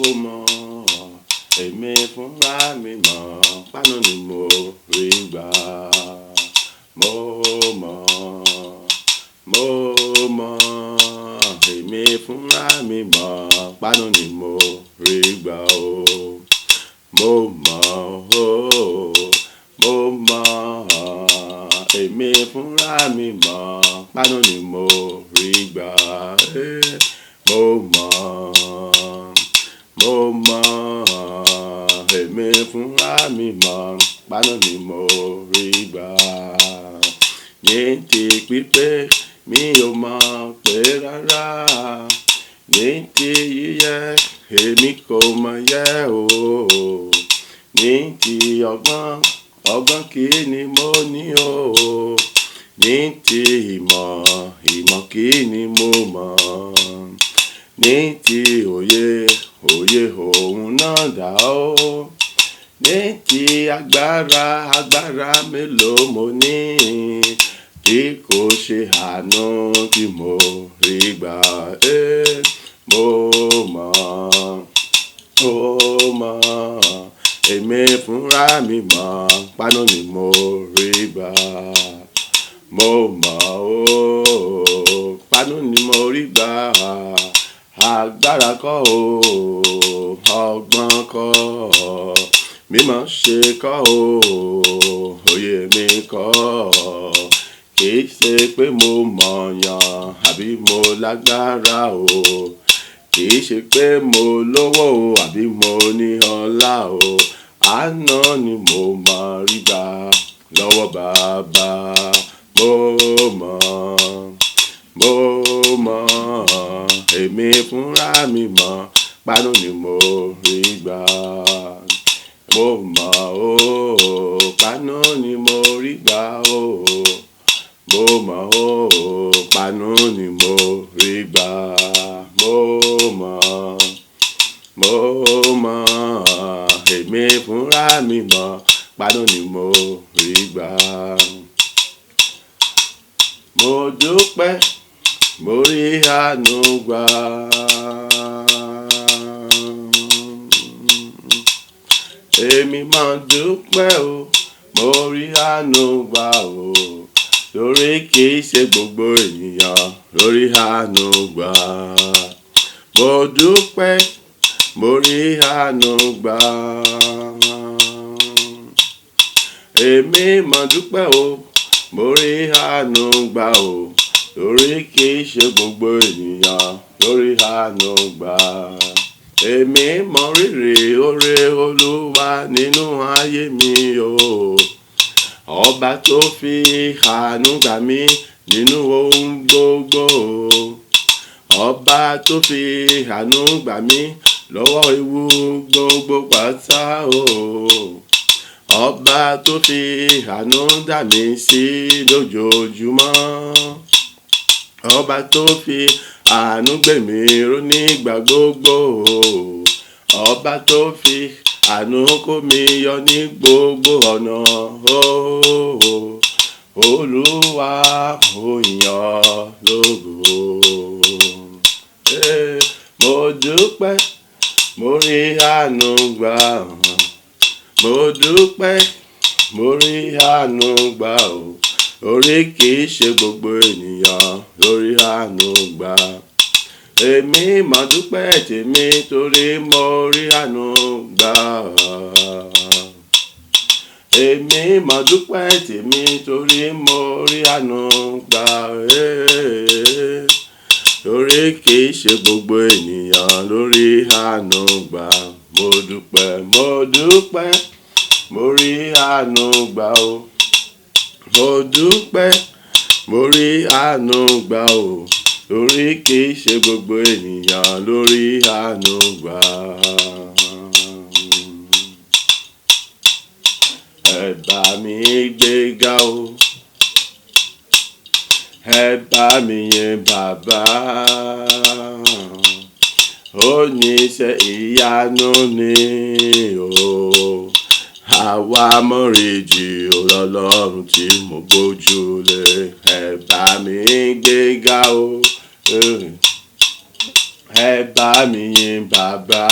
mọ̀, èmi fúnra mi mọ̀, pánú ni mo rí gbà. Mo mọ̀, èmi fúnra mi mọ̀, pánú ni mo rí gbà o. Mo mọ̀, èmi fúnra mi mọ̀, pánú ni mo rí gbà. Mo mọ̀, èmi fúnra mi mọ̀, pánú ni mo rí gbà. Ní ti pípé mi ò mọ̀ pé rárá, ní ti yíyẹ èmi kò mọ̀ yẹ o. Ní ti ọgbọ́n kí ni mo ní o. Ní ti ìmọ̀ kí ni mo mọ̀. Ní ti òye òun náà dà o. Ní ti agbára mélòó mo ní, bí kò ṣe àánú tí mo rí gbà. Mo mọ̀, èmi fúnra mi mọ̀, pánú ni mo rí gbà. Mo mọ̀ pánú ni mo rí gbà. Agbára kọ́ o, ọgbọ́n kọ́, mímọ̀ ṣe kọ́ o, òye mi kọ́. Kìí ṣe pé mo mọ̀yàn àbí mo lágbára o. Kìí ṣe pé mo lówó o àbí mo ní ọlá o. Àánú ni mo mọ̀ rí gbà lọ́wọ́ Bàbá. Mo mọ̀, èmi fúnra mi mọ̀, pánú ni mo rí gbà. Mo mọ̀ pánú ni mo rí gbà o. Mo mọ̀ pánú ni mo rí gbà. Mo mọ̀, èmi fúnra mi mọ̀, pánú ni mo rí gbà. Mo dúpẹ́, mo rí àánú gbà. Èmi máa dúpẹ́ o, mo rí àánú gbà o. Lórí kìí ṣe gbogbo ènìyàn lórí àánú gbà. Mo dúpẹ́, mo rí àánú gbà. Èmi máa dúpẹ́ o, mo rí àánú gbà o. Lórí kìí ṣe gbogbo ènìyàn lórí àánú gbà. Èmi mọ rírì oore Olúwa nínú ayé mi o. Ọba tó fi àánú gbà mí nínú ohun gbogbo. Ọba tó fi àánú gbà mí lọ́wọ́ ewu gbogbo pátá o. Ọba tó fi àánú dà mí sí lójoojúmọ́. Ọba tó fi àánú gbé mi ró nígbà gbogbo. Ọba tó fi àánú kó mi yọ ní gbogbo ọ̀nà. Olúwa mo yìn ọ́ lógo. Mo dúpẹ́, mo rí àánú gbà. Mo dúpẹ́, mo rí àánú gbà o. Lórí kìí ṣe gbogbo ènìyàn lórí àánú gbà. Èmi máa dúpẹ́ tèmi torí mo rí àánú gbà. Èmi máa dúpẹ́ tèmi torí mo rí àánú gbà. Lórí kìí ṣe gbogbo ènìyàn lórí àánú gbà. Mo dúpẹ́, mo rí àánú gbà o. Mo dúpẹ́, mo rí àánú gbà o. Lórí kìí ṣe gbogbo ènìyàn lórí àánú gbà. Ẹ bá mi gbéga o. Ẹ bá mi yìn Bàbá. Oníṣẹ́ ìyanu ni o. Àwa mọ̀rìjì Ọlọ́run tí mo gbójúlé. Ẹ bá mi gbéga o. ẹ bá mi yìn bàbá.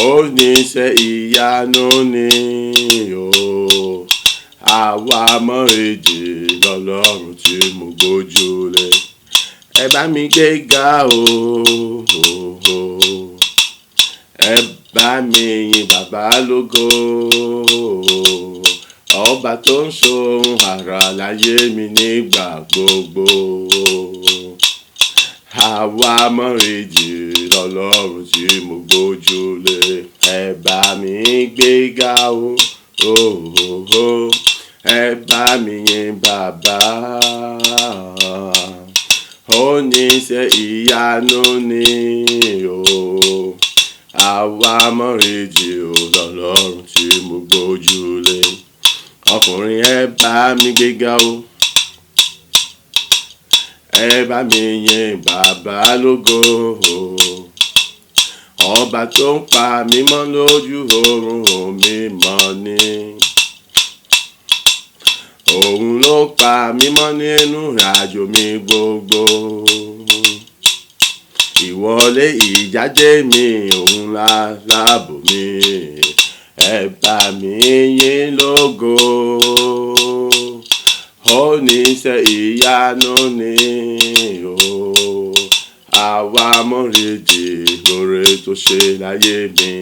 Oníṣẹ́ ìyanu ni o, àwa mọ̀ èdè lọ́lọ́run tí mo gbójúlé. Ẹ bá mi gbéga o, ẹ bá mi yìn bàbá lógo. Ọba tó ń ṣohun àrà láyé mi nígbà gbogbo. Àwa mọ̀ èdè lọ́lọ́run tí mo gbójúlé. Ẹ bá mi gbéga o, ẹ bá mi yìn bàbá. Oníṣẹ́ ìyanu ni o, àwa mọ̀ èdè lọ́lọ́run tí mo gbójúlé. Ọkùnrin ẹ bá mi gbéga o, ẹ bá mi yìn bàbá lógo. Ọba tó ń pa mí mọ́ lójú oorun mi mọ́ ni. Òun ló pa mí mọ́ nínú ìrìnàjò mi gbogbo. Ìwọlé ìjáde mi òun láàbò mi. Ẹ bá mi yìn lógo. Oníṣẹ́ ìyanu ni o, àwa mọ̀ èdè lóore tó ṣe láyé mi.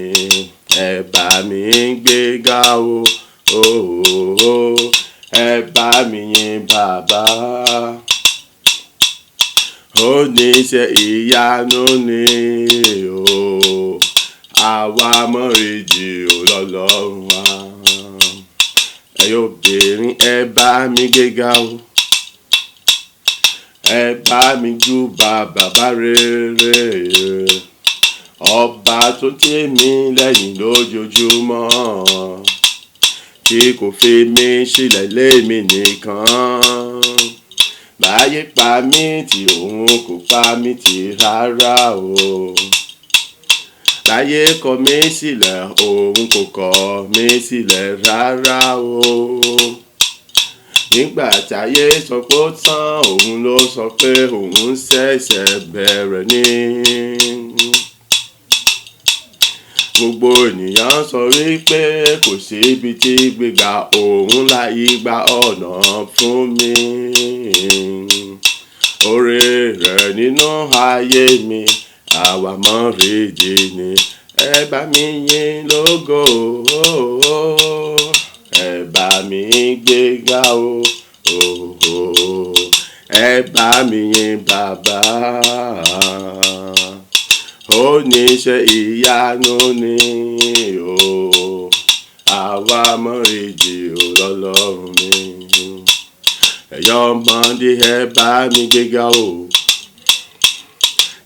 Ẹ bá mi gbéga o, ẹ bá mi yìn bàbá. Oníṣẹ́ ìyanu ni o, àwa mọ̀ èdè lọ́lọ́run wa. Ẹ̀yin obìnrin ẹ bá mi gbéga o, ẹ bá mi júbà bàbá rere. Ọba tó tì mí lẹ́yìn lójoojúmọ́, tí kò fi mí sílẹ̀ lémi nìkan. Báyé pa mí tí òun kò pa mí tì rárá o. Láyé kọ̀ mí sílẹ̀ òun kò kọ̀ mí sílẹ̀ rárá o. Nígbà táyé sọ pé ó tán, òun ló sọ pé òun ṣẹ̀ṣẹ̀ bẹ̀rẹ̀ ni. Gbogbo ènìyàn sọ wípé kò sí ibi tí gbéga òun láyé gba ọ̀nà fún mi. Oore rẹ̀ nínú ayé mi, àwa mọ̀ èdè ni. Ẹ bá mi yìn lógo, ẹ bá mi gbéga o, ẹ bá mi yìn bàbá. Oníṣẹ́ ìyanu ni o, àwa mọ̀ èdè lọ́lọ́run mi. Ẹ̀yin ọmọdé ẹ bá mi gbéga o,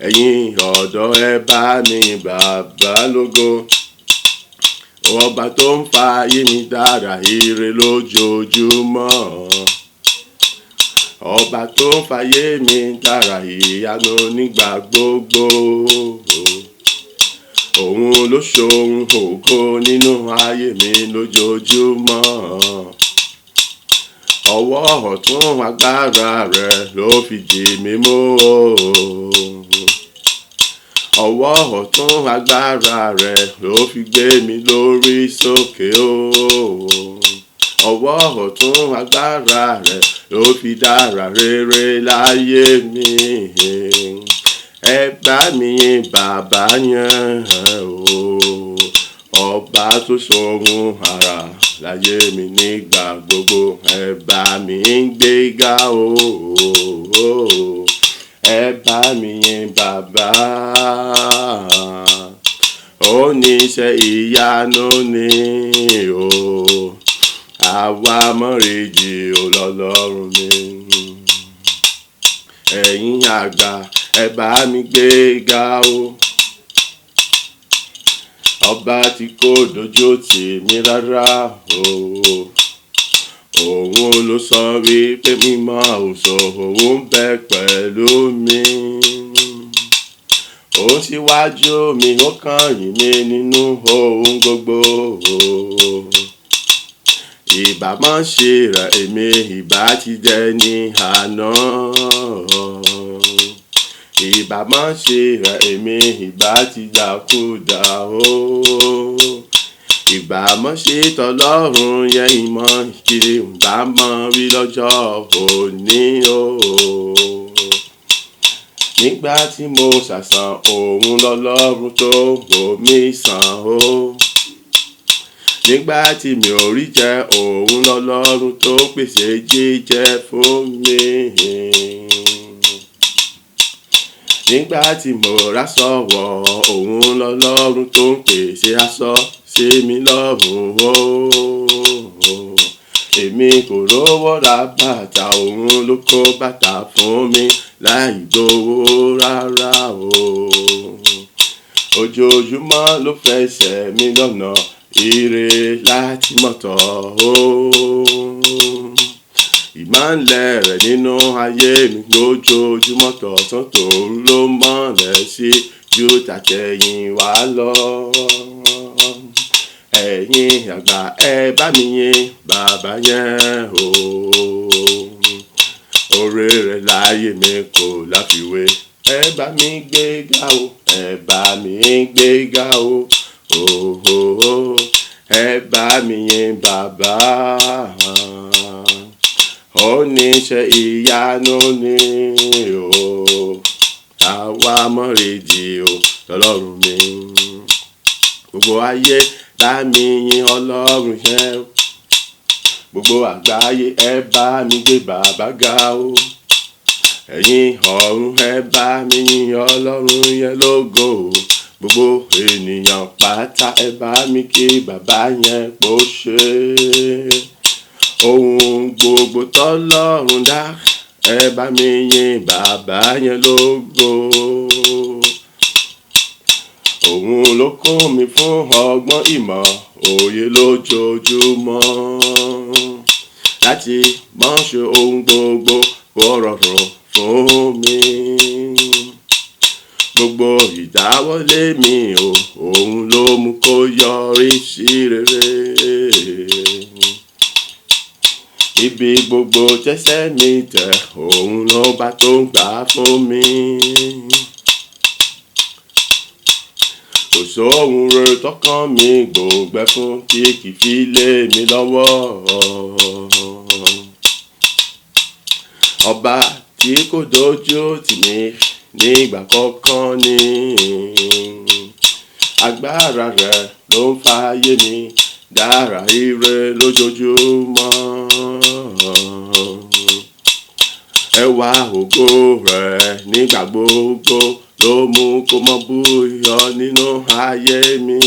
ẹ̀yin ọ̀dọ́ ẹ bá mi yìn bàbá lógo. Ọba tó ń fa ayé mi dára ire lójoojúmọ́. Ọba tó ń fa ayé mi dára ìyanu nígbà gbogbo. Òun ló ṣohun ògo nínú ayé mi lójoojúmọ́. Ọwọ́ ọ̀tún agbára rẹ̀ ló fi dì mí mú. Ọwọ́ ọ̀tún agbára rẹ̀ ló fi gbé mi lórí sókè o. Ọwọ́ ọ̀tún agbára rẹ̀ ló fi dára rere láyé mi. Ẹ bá mi yìn bàbá yẹn o, ọba tó ṣohun àrà láyé mi nígbà gbogbo. Ẹ bá mi gbéga o, ẹ bá mi yìn bàbá. Oníṣẹ́ ìyanu ni o, àwa mọ̀ èdè lọ́lọ́run mi. Ẹ̀yin àgbà ẹ bá mi gbéga o, ọba tí kò dojú tì mí rárá o. Òun ló sọ wípé mímọ́ òṣò òun bẹ pẹ̀lú mi. Ó síwájú mi ó kẹ́yìn mi nínú ohun gbogbo. Ìbá má ṣe rẹ̀ èmi ìbá ti dẹni àná. ìbá má ṣe rẹ̀ èmi ìbá ti dàkúdà o. Ìbá má ṣe tọlọ́run yẹ ìmọ̀ ìkiri ìbá mọ́ rí lọ́jọ́ òní o. Nígbà tí mo ṣàìsàn òun lọ́lọ́run tó wò mí sàn o. Nígbà tí mi ò rí jẹ òun lọ́lọ́run tó pèsè jíjẹ fún mi. Nígbà tí mo ráṣọ wọ̀ òun lọ́lọ́run tó ń pèsè aṣọ sí mi lọ́rùn o. Èmi kò rówó ra bàtà òun ló kó bàtà fún mi láì gbowó rárá o. Ojoojúmọ́ ló fẹsẹ̀ mi lọ́nà ire láti mọ̀tọ̀ o. Ìmọ̀lẹ̀ rẹ̀ nínú ayé mi lójoojúmọ́ tọ̀sán tòru ló mọ́lẹ̀ sí ju tàtẹ̀yìn wá lọ. Ẹ̀yin àgbà ẹ bá mi yìn bàbá yẹn o. Oore rẹ̀ láyé mi kò láfiwé. Ẹ bá mi gbéga o, ẹ bá mi gbéga o. Ẹ bá mi yìn bàbá. Oníṣẹ́ ìyanu ni o. Àwa mọ̀rẹ́dì o lọ́lọ́run mi. Gbogbo ayé bá mi yìn Ọlọ́run yẹn o. Gbogbo àgbáyé ẹ bá mi gbé bàbá ga o. Ẹ̀yin ọ̀run ẹ bá mi yìn Ọlọ́run yẹn lógo o. Gbogbo ènìyàn pátá ẹ bá mi kí bàbá yẹn pò ṣe. Ohun gbogbo tọ́lọ́run dá ẹ bá mi yìn bàbá yẹn lógo. Òun ló kún mi fún ọgbọ́n ìmọ̀ òye lójoojúmọ́. Láti mọ̀ ṣe ohun gbogbo kó rọrùn fún mi. Gbogbo ìdáwọ́lé mi o, òun ló mú kó yọrí sí rere. Ibi gbogbo tẹ́sẹ̀ mi tẹ̀, òun ló bá tó ń gbà fún mi. Kò sóhun rere tọ́kàn mi gbòǹgbẹ fún tí kì í fi lé mi lọ́wọ́. Ọba tí kò dojú tì mí nígbà kankan ni. Agbára rẹ̀ ló ń fàyè mi dára ire lójoojúmọ́. Ẹwà ògo rẹ̀ nígbà gbogbo ló mú kó mọ́ búyọ nínú ayé mi.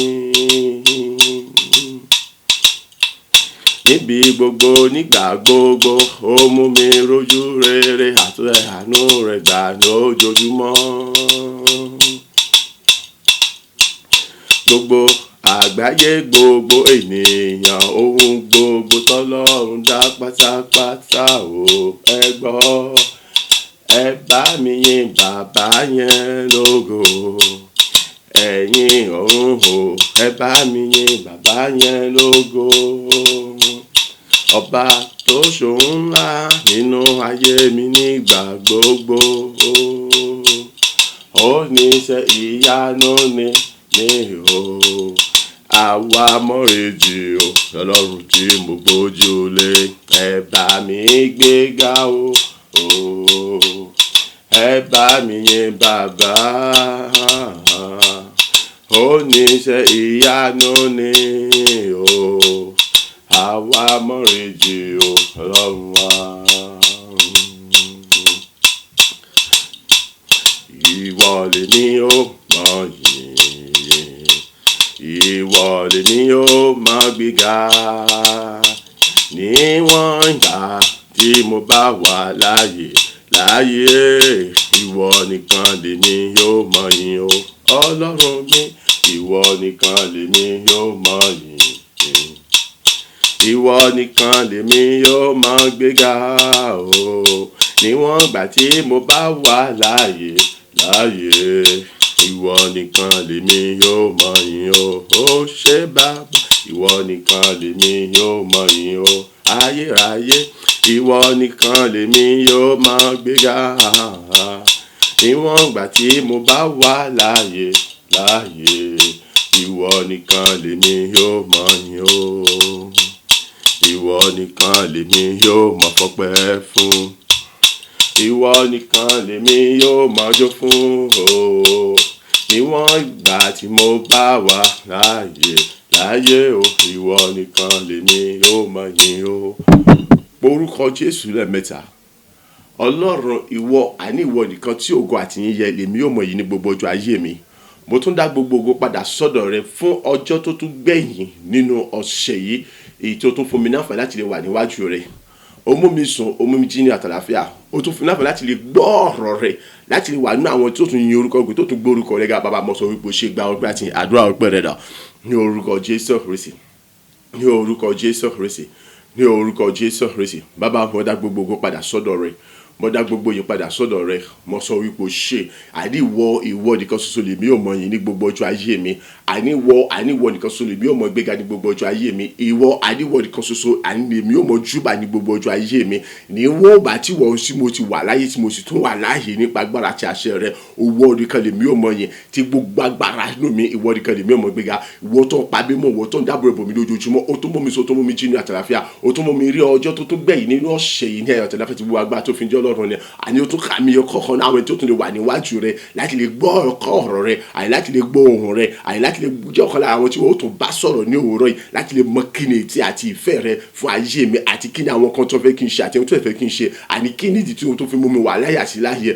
Níbi gbogbo nígbà gbogbo ó mú mi rójú rere àti àánú rẹ̀ gbà lójoojúmọ́. Gbogbo àgbáyé gbogbo ènìyàn ohun gbogbo tọ́lọ́run dá pátápátá o. Ẹ gbọ́ ẹ bá mi yìn bàbá yẹn lógo. Ẹ̀yin ọ̀run o, ẹ bá mi yìn bàbá yẹn lógo. Ọba tó ṣohun ńlá nínú ayé mi nígbà gbogbo. Oníṣẹ́ ìyanu ni o. Àwa mọ̀rẹ́dì o lọ́lọ́run tí mo gbójú lé. Ẹ bá mi gbéga o. Ẹ bá mi yìn bàbá. Oníṣẹ́ ìyanu ni o. Àwa mọ̀rẹ́dì o lọ́lọ́run wa. Ìwọ lèmi ó mọ̀ yìn. Ìwọ lèmi ó máa gbéga. Níwọ̀n ìgbà tí mo bá wà láyé ìwọ nìkan lèmi yóò máa yìn o. Ọlọ́run mi ìwọ nìkan lèmi yóò máa yìn. Ìwọ nìkan lèmi yóò máa gbéga o. Níwọ̀n ìgbà tí mo bá wà láyé ìwọ nìkan lèmi yóò máa yìn o. Ó ṣé bàbá ìwọ nìkan lèmi yóò máa yìn o. Ayérayé ìwọ nìkan lèmi yóò máa gbéga. níwọ̀n ìgbà tí mo bá wà láàyè ìwọ nìkan lèmi yóò máa yìn o. Ìwọ nìkan lèmi yóò máa fọpẹ́ fún. Ìwọ nìkan lèmi yóò máa jó fún o. Níwọ̀n ìgbà tí mo bá wà láàyè o, ìwọ nìkan lèmi yóò máa yìn o. Orúkọ Jésù lẹ́ẹ̀mẹ́ta. Ọlọ́run ìwọ nìkan tí ògo àti yìn yẹ lèmi yóò mọ̀ yìí ní gbogbo ọjọ́ ayé mi. Mo tún dá gbogbo ògo padà sọ́dọ̀ rẹ fún ọjọ́ tó tún gbẹ̀yìn nínú ọ̀sẹ̀ yìí, èyí tó tún fún mi náà láti lè wà níwájú rẹ. Ó mú mi sùn, ó mú mi jí ní àtàlàfíà. Ó tún fún mi náà láti lè gbọ́ ọ̀rọ̀ rẹ, láti lè wà nínú àwọn tó tún yin orúkọ rẹ, tó tún gbọ́ orúkọ rẹ ga. Bàbá mo sọ wípé ó ṣe gba ọgbẹ́ àti àdúrà ọpẹ́ rẹ dà ní orúkọ Jésù Kristi. Ní orúkọ Jésù Kristi. Ní orúkọ Jésù Kristi. Bàbá mo dá gbogbo ògo padà sọ́dọ̀ rẹ. Mo dá gbogbo yìí padà sọ́dọ̀ rẹ. Mo sọ wípé ó ṣe ìwọ nìkan ṣoṣo lèmi yóò mọ̀ yìn ní gbogbo ọjọ́ ayé mi. Ìwọ nìkan ṣoṣo lèmi yóò mọ̀ gbéga ní gbogbo ọjọ́ ayé mi. Ìwọ nìkan ṣoṣo lèmi yóò mọ̀ júbà ní gbogbo ọjọ́ ayé mi. Níwọ̀n ìgbà tí mo ti wà láyé tí mo sì tún wà láàyè nípa agbára àti àṣẹ rẹ, ìwọ nìkan lèmi yóò mọ̀ yìn. Tí gbogbo agbára inú mi, ìwọ nìkan lèmi yóò mọ̀ gbéga. Ìwọ tó ń pa mí mọ́, ìwọ tó ń dáàbò bò mí lójoojúmọ́. Ó tún mú mi sọ, ó tún mú mi jí ní àtàlàfíà. Ó tún mú mi rí ọjọ́ tó tún gbẹ̀yìn nínú ọ̀sẹ̀ yìí ní àtàlàfíà tí gbogbo agbára tó fi ń jẹ́ Ọlọ́run ni. Àní ó tún kà mí ọkọ̀ náà àwọn tó tún lè wà níwájú rẹ láti lè gbọ́ ọ̀rọ̀ rẹ, láti lè gbọ́ ohùn rẹ, láti lè jẹ́ ọ̀kan lára àwọn tí wọ́n tún bá sọ̀rọ̀ ní òwúrọ̀ yìí, láti lè mọ kíni ètí àti ìfẹ́ rẹ fún ayé mi, àti kíni àwọn kan tó fẹ́ kí n ṣe àti ohun tó fẹ́ kí n ṣe, àní kíni ìdí tí ohun tó fi mú mi wà láyà sí láyé.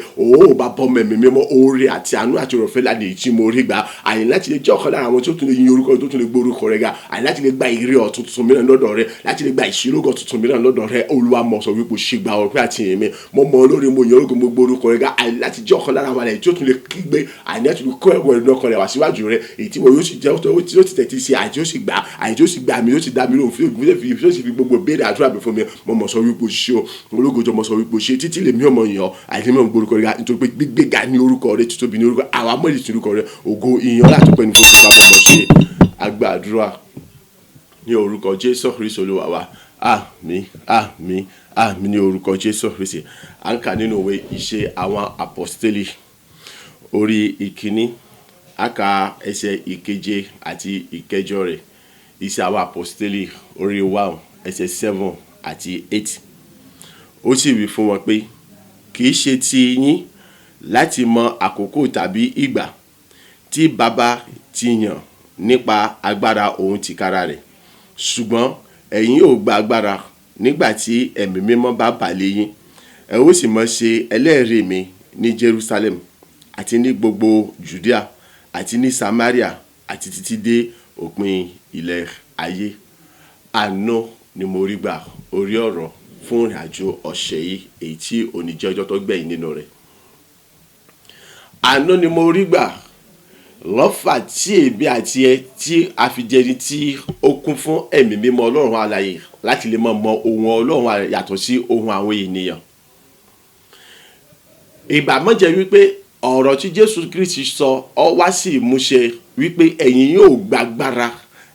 Bá bọ́ mẹ́mí mímọ́ oore àti àánú àti ọ̀rọ̀fẹ́ láti èyí tí mo rí gbà, àní láti lè jẹ́ ọ̀kan lára àwọn tó tún lè yin orúkọ, tó tún lè gbọ́ orúkọ rẹ ga, àní láti lè gba ìre ọ̀tun tuntun mìíràn lọ́dọ̀ rẹ, láti lè gba ìṣírógọ̀ tuntun mìíràn lọ́dọ̀ rẹ. Olúwa mo sọ wípé ṣe gba ọpẹ́ àti ìyìn mi. Mo mọ olórí, mo yìn orúkọ, mo gbọ́ orúkọ rẹ ga, àní láti jẹ́ ọ̀kan lára àwọn àlẹ́ tí ó tún lè kígbe, àní láti lè kọ́ ẹ̀wọ̀ ìdúnà kan rẹ̀ wá síwájú rẹ̀, èyí tí wọ́n yóò sì jẹ́ tí ó ti tẹ̀tí sí, àti ó sì gbà mí, ó sì dá mi lóhùn fún mi, ó sì fi gbogbo béèrè àdúrà mi fún mi. Mo mọ̀ sọ wípé ṣé o ológojọ́, mo sọ wípé ṣé títí lèmi ọmọ yàn àti mi ò gbórúkọ rẹ̀ nítorí pé gbígbéga ní orúkọ rẹ̀, títóbi ní orúkọ àwa mọ̀lì tí orúkọ rẹ̀, ògo ìyàn láti pẹ́ ní fún bàbá mọ̀ ṣe àgbàdúrà ní orúkọ Jésù Kristi Olúwa wa. Àmín, àmín, àmín ní orúkọ Jésù Kristi. À ń kà nínú ìwé Ìṣe àwọn Àpọ́stélì orí ìkíní, a kà ẹsẹ̀ ìkeje àti ìkẹjọ rẹ̀. Ìṣe àwọn Àpọ́stélì orí 1 ẹsẹ̀ 7 àti 8. Ó sì wí fún wọn pé kì í ṣe ti yín láti mọ àkókò tàbí ìgbà tí Baba ti yàn nípa agbára òun tìkára rẹ̀, ṣùgbọ́n ẹ̀yin yóò gba agbára nígbà tí ẹ̀mí mímọ́ bá bà lé yín. Ẹ ó sì máa ṣe ẹlẹ́rìí mi ní Jerusalem àti ní gbogbo Judea àti ní Samaria àti títí dé òpin ilẹ̀ ayé. Àánú ni mo rí gbà orí ọ̀rọ̀ fún ìrìnàjò ọ̀sẹ̀ yìí, èyí tí òní jẹ́ ọjọ́ tó gbẹ̀yìn nínú rẹ̀. Àánú ni mo rí gbà lọ́fà tí èmi àti ẹ tí a fi jẹni tí ó kún fún ẹ̀mí mímọ́ Ọlọ́run alààyè láti lè mọ ohun Ọlọ́run yàtọ̀ sí ohun àwọn ènìyàn. Ìbámọ̀ jẹ́ wípé ọ̀rọ̀ tí Jésù Kristi sọ ó wá sí ìmúṣẹ wípé ẹ̀yin yóò gba agbára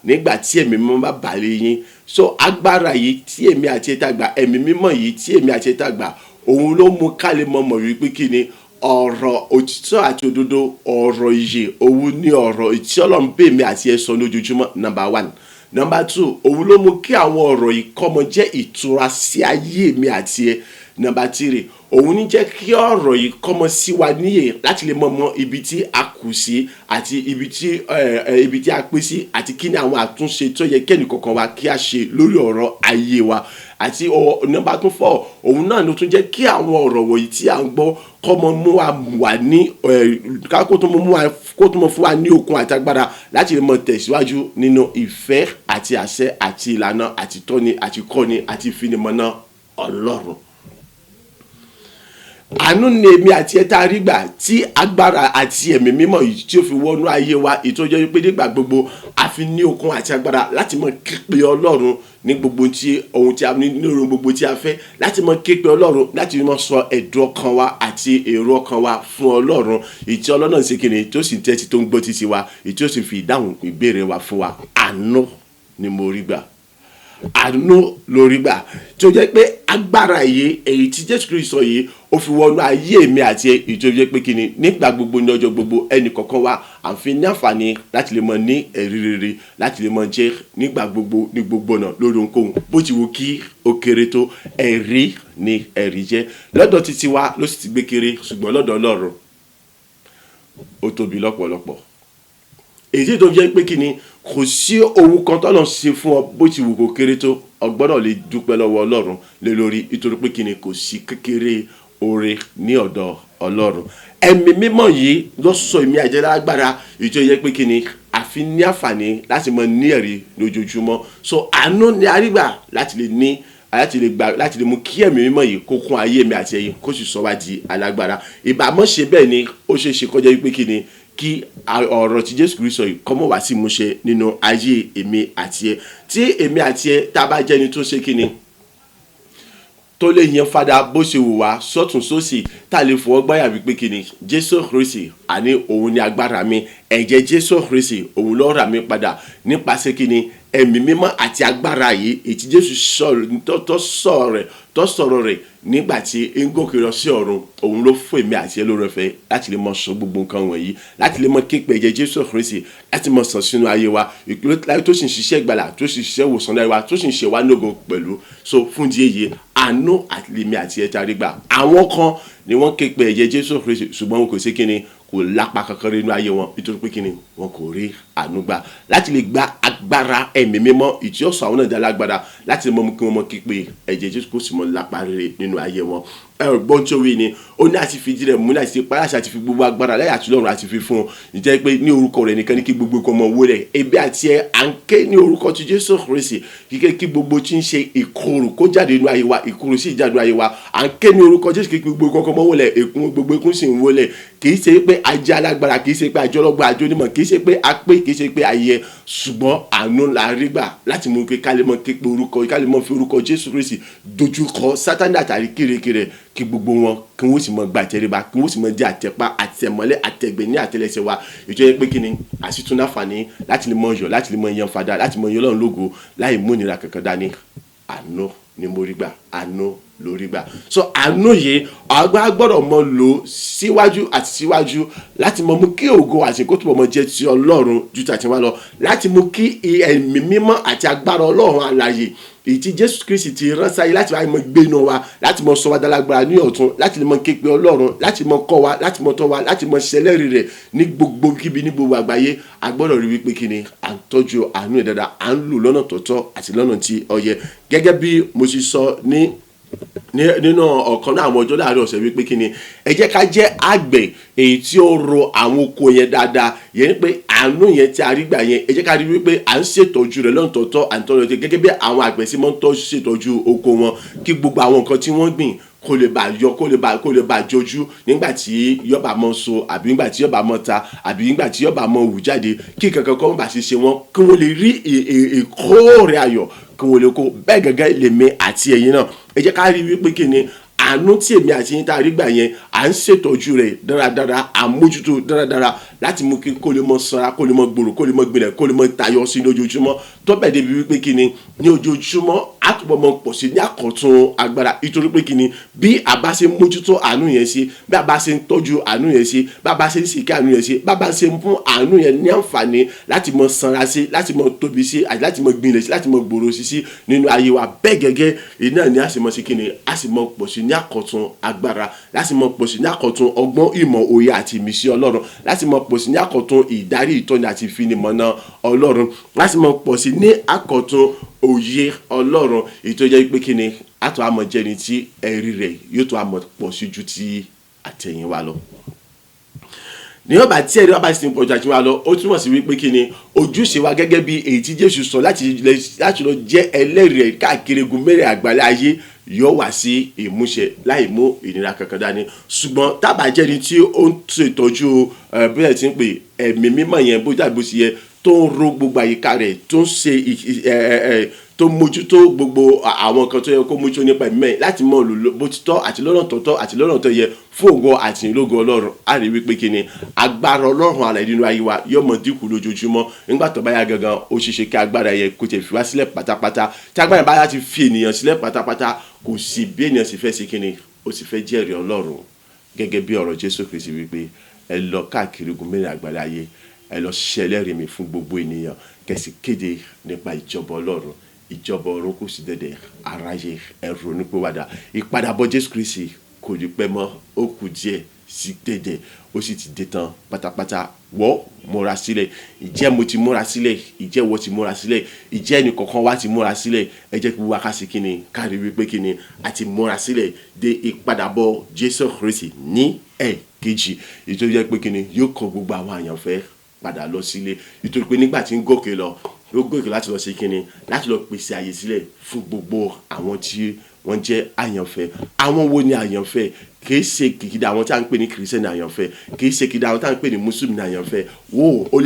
nígbà tí ẹ̀mí mímọ́ bá bà lé yín. So agbára yìí tí èmi àti ẹ tá gbà, ẹ̀mí mímọ́ yìí tí èmi àti ẹ tá gbà, òun ló mú ká lè mọ̀ wípé kí ni ọ̀rọ̀ òtítọ́ àti òdodo, ọ̀rọ̀ ìyè, òun ní ọ̀rọ̀ tí Ọlọ́run bẹ̀ mí àti ẹ sọ lójoojúmọ́. Number 1. Number 2, òun ló mú kí àwọn ọ̀rọ̀ yìí kọ́mọ jẹ́ ìtura sí ayé mi àti ẹ. Number 3, òun ní jẹ́ kí ọ̀rọ̀ yìí kọ́mọ sí wa níyè láti lè mọ ibi tí a kù sí àti ibi tí a pín sí, àti kí ni àwọn àtúnṣe tó yẹ kẹ́ni kọ̀ọ̀kan wa kí a ṣe lórí ọ̀rọ̀ ayé wa. Àti Number 4, òun náà ló tún jẹ́ kí àwọn ọ̀rọ̀ wọ̀nyí tí a ń gbọ́ kọ́mọ mú wa wà ní kó tó mọ fún wa ní okun àti agbára láti lè mọ tẹ̀síwájú nínú ìfẹ́ àti àṣẹ àti ìlànà àti tọ́ni àti kọ́ni àti ìfinimọ̀nà Ọlọ́run. Àánú ni èmi àti ẹ tá rí gbà tí agbára àti ẹ̀mí mímọ́ yìí tí ó fi wọnú ayé wa, ìtọ́jọ́ wípé nígbà gbogbo a fi ní okun àti agbára láti mọ képe Ọlọ́run ní gbogbo ohun tí a ní nínú gbogbo tí a fẹ́, láti mọ képe Ọlọ́run, láti mọ sọ ẹ̀dùn ọkàn wa àti èrò ọkàn wa fún Ọlọ́run, ìtí Ọlọ́run ṣe kìnnì tó sì tẹ́tí tó ń gbọ́ títí wa, ìtí ó sì fi ìdáhùn ìbéèrè wa fún wa. Àánú ni mo rí gbà. àánú lórí gbà tí ó jẹ́ pé agbára yìí èyí tí Jésù Kristi sọ yìí ó fi wọnú ayé mi àti èyí tó jẹ́ pé kí ni nígbà gbogbo ní ọjọ́ gbogbo ẹnì kọ̀ọ̀kan wa àǹfin ní àǹfààní láti lè mọ ní ẹ̀rí rere láti lè mọ jẹ́ nígbà gbogbo ní gbogbo ọ̀nà lórí ohunkóhun bó ti wù kí ó kéré tó ẹ̀rí ni ẹ̀rí jẹ́ lọ́dọ̀ títí wa ló sì ti gbé kéré ṣùgbọ́n lọ́dọ̀ Ọlọ́run ó tóbi lọ́pọ̀lọpọ̀ èyí tó jẹ́ pé kí ni kò sí ohun kan tọ́lọ̀ ṣe fún ọ bó ti wù kó kéré tó o gbọ́dọ̀ lè dúpẹ́ lọ́wọ́ Ọlọ́run lé lórí nítorí pé kí ni kò sí kékeré oore ní ọ̀dọ̀ Ọlọ́run ẹ̀mí mímọ́ yìí ló sọ èmi àjẹlágbára ìjọ yẹ pé kí ni àfi ní àǹfààní láti mọ ní ẹ̀rí lójoojúmọ́ so àánú ni àrígbà láti lè ní láti lè mú kí ẹ̀mí mímọ́ yìí kó kún ayé mi àti ẹ̀yin kó sì sọ wá di alágbára ìbámọ́ ṣe bẹ́ẹ̀ ni ó ṣe é ṣe kọjá wípé kí ni kí ọ̀rọ̀ tí Jésù Kristi sọ yìí kọ́mọ̀ wá sí ìmúṣẹ nínú ayé èmi àti ẹ tí èmi àti ẹ tá a bá jẹ́ni tó ṣe kí ni tó lè yan fada bó ṣe wù wá sọ́tún sósì tá a lè fọwọ́ gbáyà wípé kí ni Jésù Kristi àní òun ni agbára mi ẹ̀jẹ̀ Jésù Kristi òun ló rà mí padà nípasẹ̀ kí ni ẹ̀mí mímọ́ àti agbára yìí ètí Jésù sọ̀rọ̀ rẹ̀ nígbà tí ń gòkè lọ sí ọ̀run òun ló fún èmi àti ẹ lóore ọ̀fẹ́ láti lè mọ sọ gbogbo nǹkan wọ̀nyí láti lè mọ képe ẹ̀jẹ̀ Jésù Kristi láti mọ sàn sínú ayé wa ìpínlẹ̀ láyé tó sì ń ṣiṣẹ́ ìgbàlà tó sì ń ṣiṣẹ́ ìwòsàn láyé wa tó sì ń ṣe wá lógo pẹ̀lú so fún di èyí àánú àti lèmi àti ẹ tarí gbà àwọn kan ni wọ́n képe ẹ̀jẹ̀ Jésù Kristi ṣùgbọ́n wọn kò sí kíni kò lápá kankan nínú ayé wọn nítorí pé kíni wọn kò rí àánú gbà láti lè gba agbára ẹ̀mí mímọ́ ìtí ọ̀sán àwọn náà dá lágbára láti mọ kí wọ́n mọ képe ẹ̀jẹ̀ Jésù kò sì mọ lápá rere nínú ayé wọn ẹ̀rọ̀gbọ́n tí ó wí ni ó ní àti fi jí rẹ̀ mú láti ṣe paráṣà àti fi gbogbo agbára láyé àti lọ́run àti fi fún un ìjẹ́ pé ní orúkọ rẹ̀ nìkan ní kí gbogbo nǹkan mọ̀ wó rẹ̀ ebi àti ẹ̀ à ń ké ní orúkọ tí Jésù Kristi kíkẹ́ kí gbogbo tí ń ṣe ìkorò kó jáde nínú ayé wa ìkorò sì jáde nínú ayé wa à ń ké ní orúkọ Jésù kí gbogbo nǹkan mọ̀ wó lẹ̀ gbogbo ikún sì ń wó lẹ̀ kì í ṣe pé ajé alágbára kì í ṣe pé àjọlọ́gbà àjọnímọ̀ kì í ṣe pé apé kì í ṣe pé ayẹ ṣùgbọ́n àánú la rí gbà láti mú kí kálímọ̀ képe orúkọ kálímọ̀ fi orúkọ Jésù Kristi dojúkọ Sátánì àtàrí kérekére kí gbogbo wọn kí wọ́n sì mọ gba àtẹríba kí wọ́n sì mọ jẹ́ àtẹ̀pá àtẹ̀mọ́lẹ̀ àtẹ̀gbẹ́ ní àtẹlẹsẹ̀ wa ìjọ yẹn pé kí ni àṣìtúnáfàní láti lè mọ yọ̀ láti lè mọ yan fada láti mọ yan Ọlọ́run lógo láì múnira kankan dání àánú ni mo rí gbà àánú lórí gbà so àánú yìí àgbà gbọ́dọ̀ mọ lò síwájú àti síwájú láti mọ mú kí ògo àti kó túbọ̀ mọ jẹ́ ti Ọlọ́run ju tàti wá lọ láti mú kí ẹ̀mí mímọ́ àti agbára Ọlọ́run alààyè èyí tí Jésù Kristi ti rán sáyé láti wá mọ gbénu wa láti mọ sọ wá dálágbára ní ọ̀tun láti lè mọ képe Ọlọ́run láti mọ kọ́ wa láti mọ tọ́ wa láti mọ ṣẹlẹ́rì rẹ̀ ní gbogbo kíbi ní gbogbo àgbáyé a gbọ́dọ̀ rí wípé kí ni à ń tọ́jú àánú ẹ̀ dáadáa à ń lò lọ́nà tọ̀tọ̀ àti lọ́nà tí ó yẹ gẹ́gẹ́ bí mo ti sọ nínú ọ̀kan náà àwọn ọjọ́ láàrin ọ̀sẹ̀ wípé kí ni ẹ jẹ́ ká jẹ́ àgbẹ̀ èyí tí ó ro àwọn oko yẹn dáadáa yẹn pé àánú yẹn tí a rí gbà yẹn ẹ jẹ́ ká rí wípé à ń ṣètọ́jú rẹ̀ lọ́nà tọ̀tọ̀ à ń tọ́jú rẹ̀ gẹ́gẹ́ bí àwọn àgbẹ̀ sì máa ń ṣètọ́jú oko wọn kí gbogbo àwọn nǹkan tí wọ́n gbìn kó lè bá yọ kó lè bá jojú nígbà tí yọba mọ so àbí nígbà tí yọba mọ ta àbí nígbà tí yọba mọ wù jáde kí kankan kọ́ bá ṣe ṣe wọn kí wọ́n lè rí ìkórè ayọ̀ kí wọ́n lè kó bẹ́ẹ̀ gẹ́gẹ́ lèmi àti ẹ̀yin náà ẹ jẹ́ ká rí wípé kí ni àánú tí èmi àti yín tá a rí gbà yẹn à ń ṣètọ́jú rẹ̀ dáradára à ń mójútó dáradára láti mú kí kó lè mọ sanra kó lè mọ gbòòrò kó lè mọ gbilẹ̀ kó lè mọ tayọ sí lójoojúmọ́ tó bẹ̀ débi wípé kí ni ní ojoojúmọ́ àtúbọ̀ mọ pọ̀ sí ní àkọ́tún agbára nítorí pé kí ni bí a bá ṣe mójútó àánú yẹn sí bí a bá ṣe ń tọ́jú àánú yẹn sí bí a bá ṣe ń sìnkí àánú yẹn sí bí a bá ṣe ń fún àánú yẹn ní àǹfààní láti mọ sanra sí láti mọ tóbi sí àti láti mọ gbilẹ̀ sí láti mọ gbòòrò sí nínú ayé wa bẹ́ẹ̀ gẹ́gẹ́ iná ni a sì mọ sí kí ni a sì mọ pọ̀ sí ní àkọ́tún agbára láti mọ pọ̀ sí ní àkọ́tún ọgbọ́n ìmọ̀ òye àti ìmísí Ọlọ́run láti mọ pọ̀ sí ní àkọ́tún ìdarí ìtọ́ni àti ìfinimọ̀nà Ọlọ́run láti mọ pọ̀ sí ní àkọ́tún òye Ọlọ́run èyí tó jẹ́ pé kí ni àtọ̀ àmọ̀ jẹ́ni tí ẹ̀rí rẹ̀ yóò tó àmọ̀ pọ̀ sí ju ti àtẹ̀yìnwá lọ ní ọba tí ẹ̀rí ọba sì ń pọ̀jù àti wa lọ ó túmọ̀ sí wípé kí ni ojúṣe wa gẹ́gẹ́ bí èyí tí Jésù sọ láti lọ jẹ́ ẹlẹ́rìí rẹ̀ káàkiri egun mẹ́rẹ̀ àgbálẹ̀ ayé yóò wá sí ìmúṣẹ láì mú ìnira kankan dání ṣùgbọ́n tábà jẹ́ni tí ó ń ṣètọ́jú bẹ́ẹ̀ tí ń pè ẹ̀mí mímọ́ yẹn bó dàbí bó ṣe yẹ tó ń ro gbogbo àyíká rẹ̀ tó ń ṣe tó mójútó gbogbo àwọn kan tó yẹ kó mójútó nípa ẹ̀mí láti mọ lò bó ti tọ́ àti lọ́nà tó tọ́ àti lọ́nà tó yẹ fún ògo àti ìlógo Ọlọ́run. A rí wípé kí ni agbára Ọlọ́run alààyè nínú ayé wa yóò mọ dínkù lójoojúmọ́. Nígbà tó bá yá gangan ó ṣeéṣe kí agbára yẹ kó tẹ̀ fi wá sílẹ̀ pátápátá. Tí agbára bá yá ti fi ènìyàn sílẹ̀ pátápátá kò sí bí ènìyàn sì fẹ́ sí kí ni ó sì fẹ́ jẹ́rìí Ọlọ́run gẹ́gẹ́ bí ọ̀rọ̀ Jésù Kristi wípé ẹ lọ káàkiri ogun mẹ́rin àgbáyé ayé ẹ lọ ṣẹlẹ́rìí mi fún gbogbo ènìyàn kẹ́sì kéde nípa ìjọba Ọlọ́run. Ìjọba ọ̀run kò sí dẹ̀dẹ̀ aráyé ẹ ronúpìwàdà. Ìpadàbọ̀ Jésù Kristi kò ní pẹ́ mọ́ ó kù díẹ̀ sí dẹ̀dẹ̀ ó sì ti dé tán pátápátá. Wọ́ múra sílẹ̀. Ìjẹ́ mo ti múra sílẹ̀, ìjẹ́ wọ́n ti múra sílẹ̀, ìjẹ́ ẹnì kọ̀ọ̀kan wá ti múra sílẹ̀. Ẹ jẹ́ kí wá ká sí kíni kárí wípé kíni àti múra sílẹ̀ de ìpadàbọ̀ Jésù Kristi ní ẹ̀kejì. Ìtò jẹ́ pé kíni yóò kọ gbogbo àwọn àyànfẹ́ padà lọ sílé. Nítorí pé nígbà tí ń gòkè lọ ó gòkè láti lọ sí kíni láti lọ pèsè àyè sílẹ̀ fún gbogbo àwọn tí wọ́n jẹ́ àyànfẹ́. Àwọn wo ni àyànfẹ́? Kì í ṣe kìkìdá àwọn tí a ń pè ní kìrìsìtẹ́nì àyànfẹ́, kì í ṣe kìkìdá àwọn tí a ń pè ní mùsùlùmí àyànfẹ́. Wo ó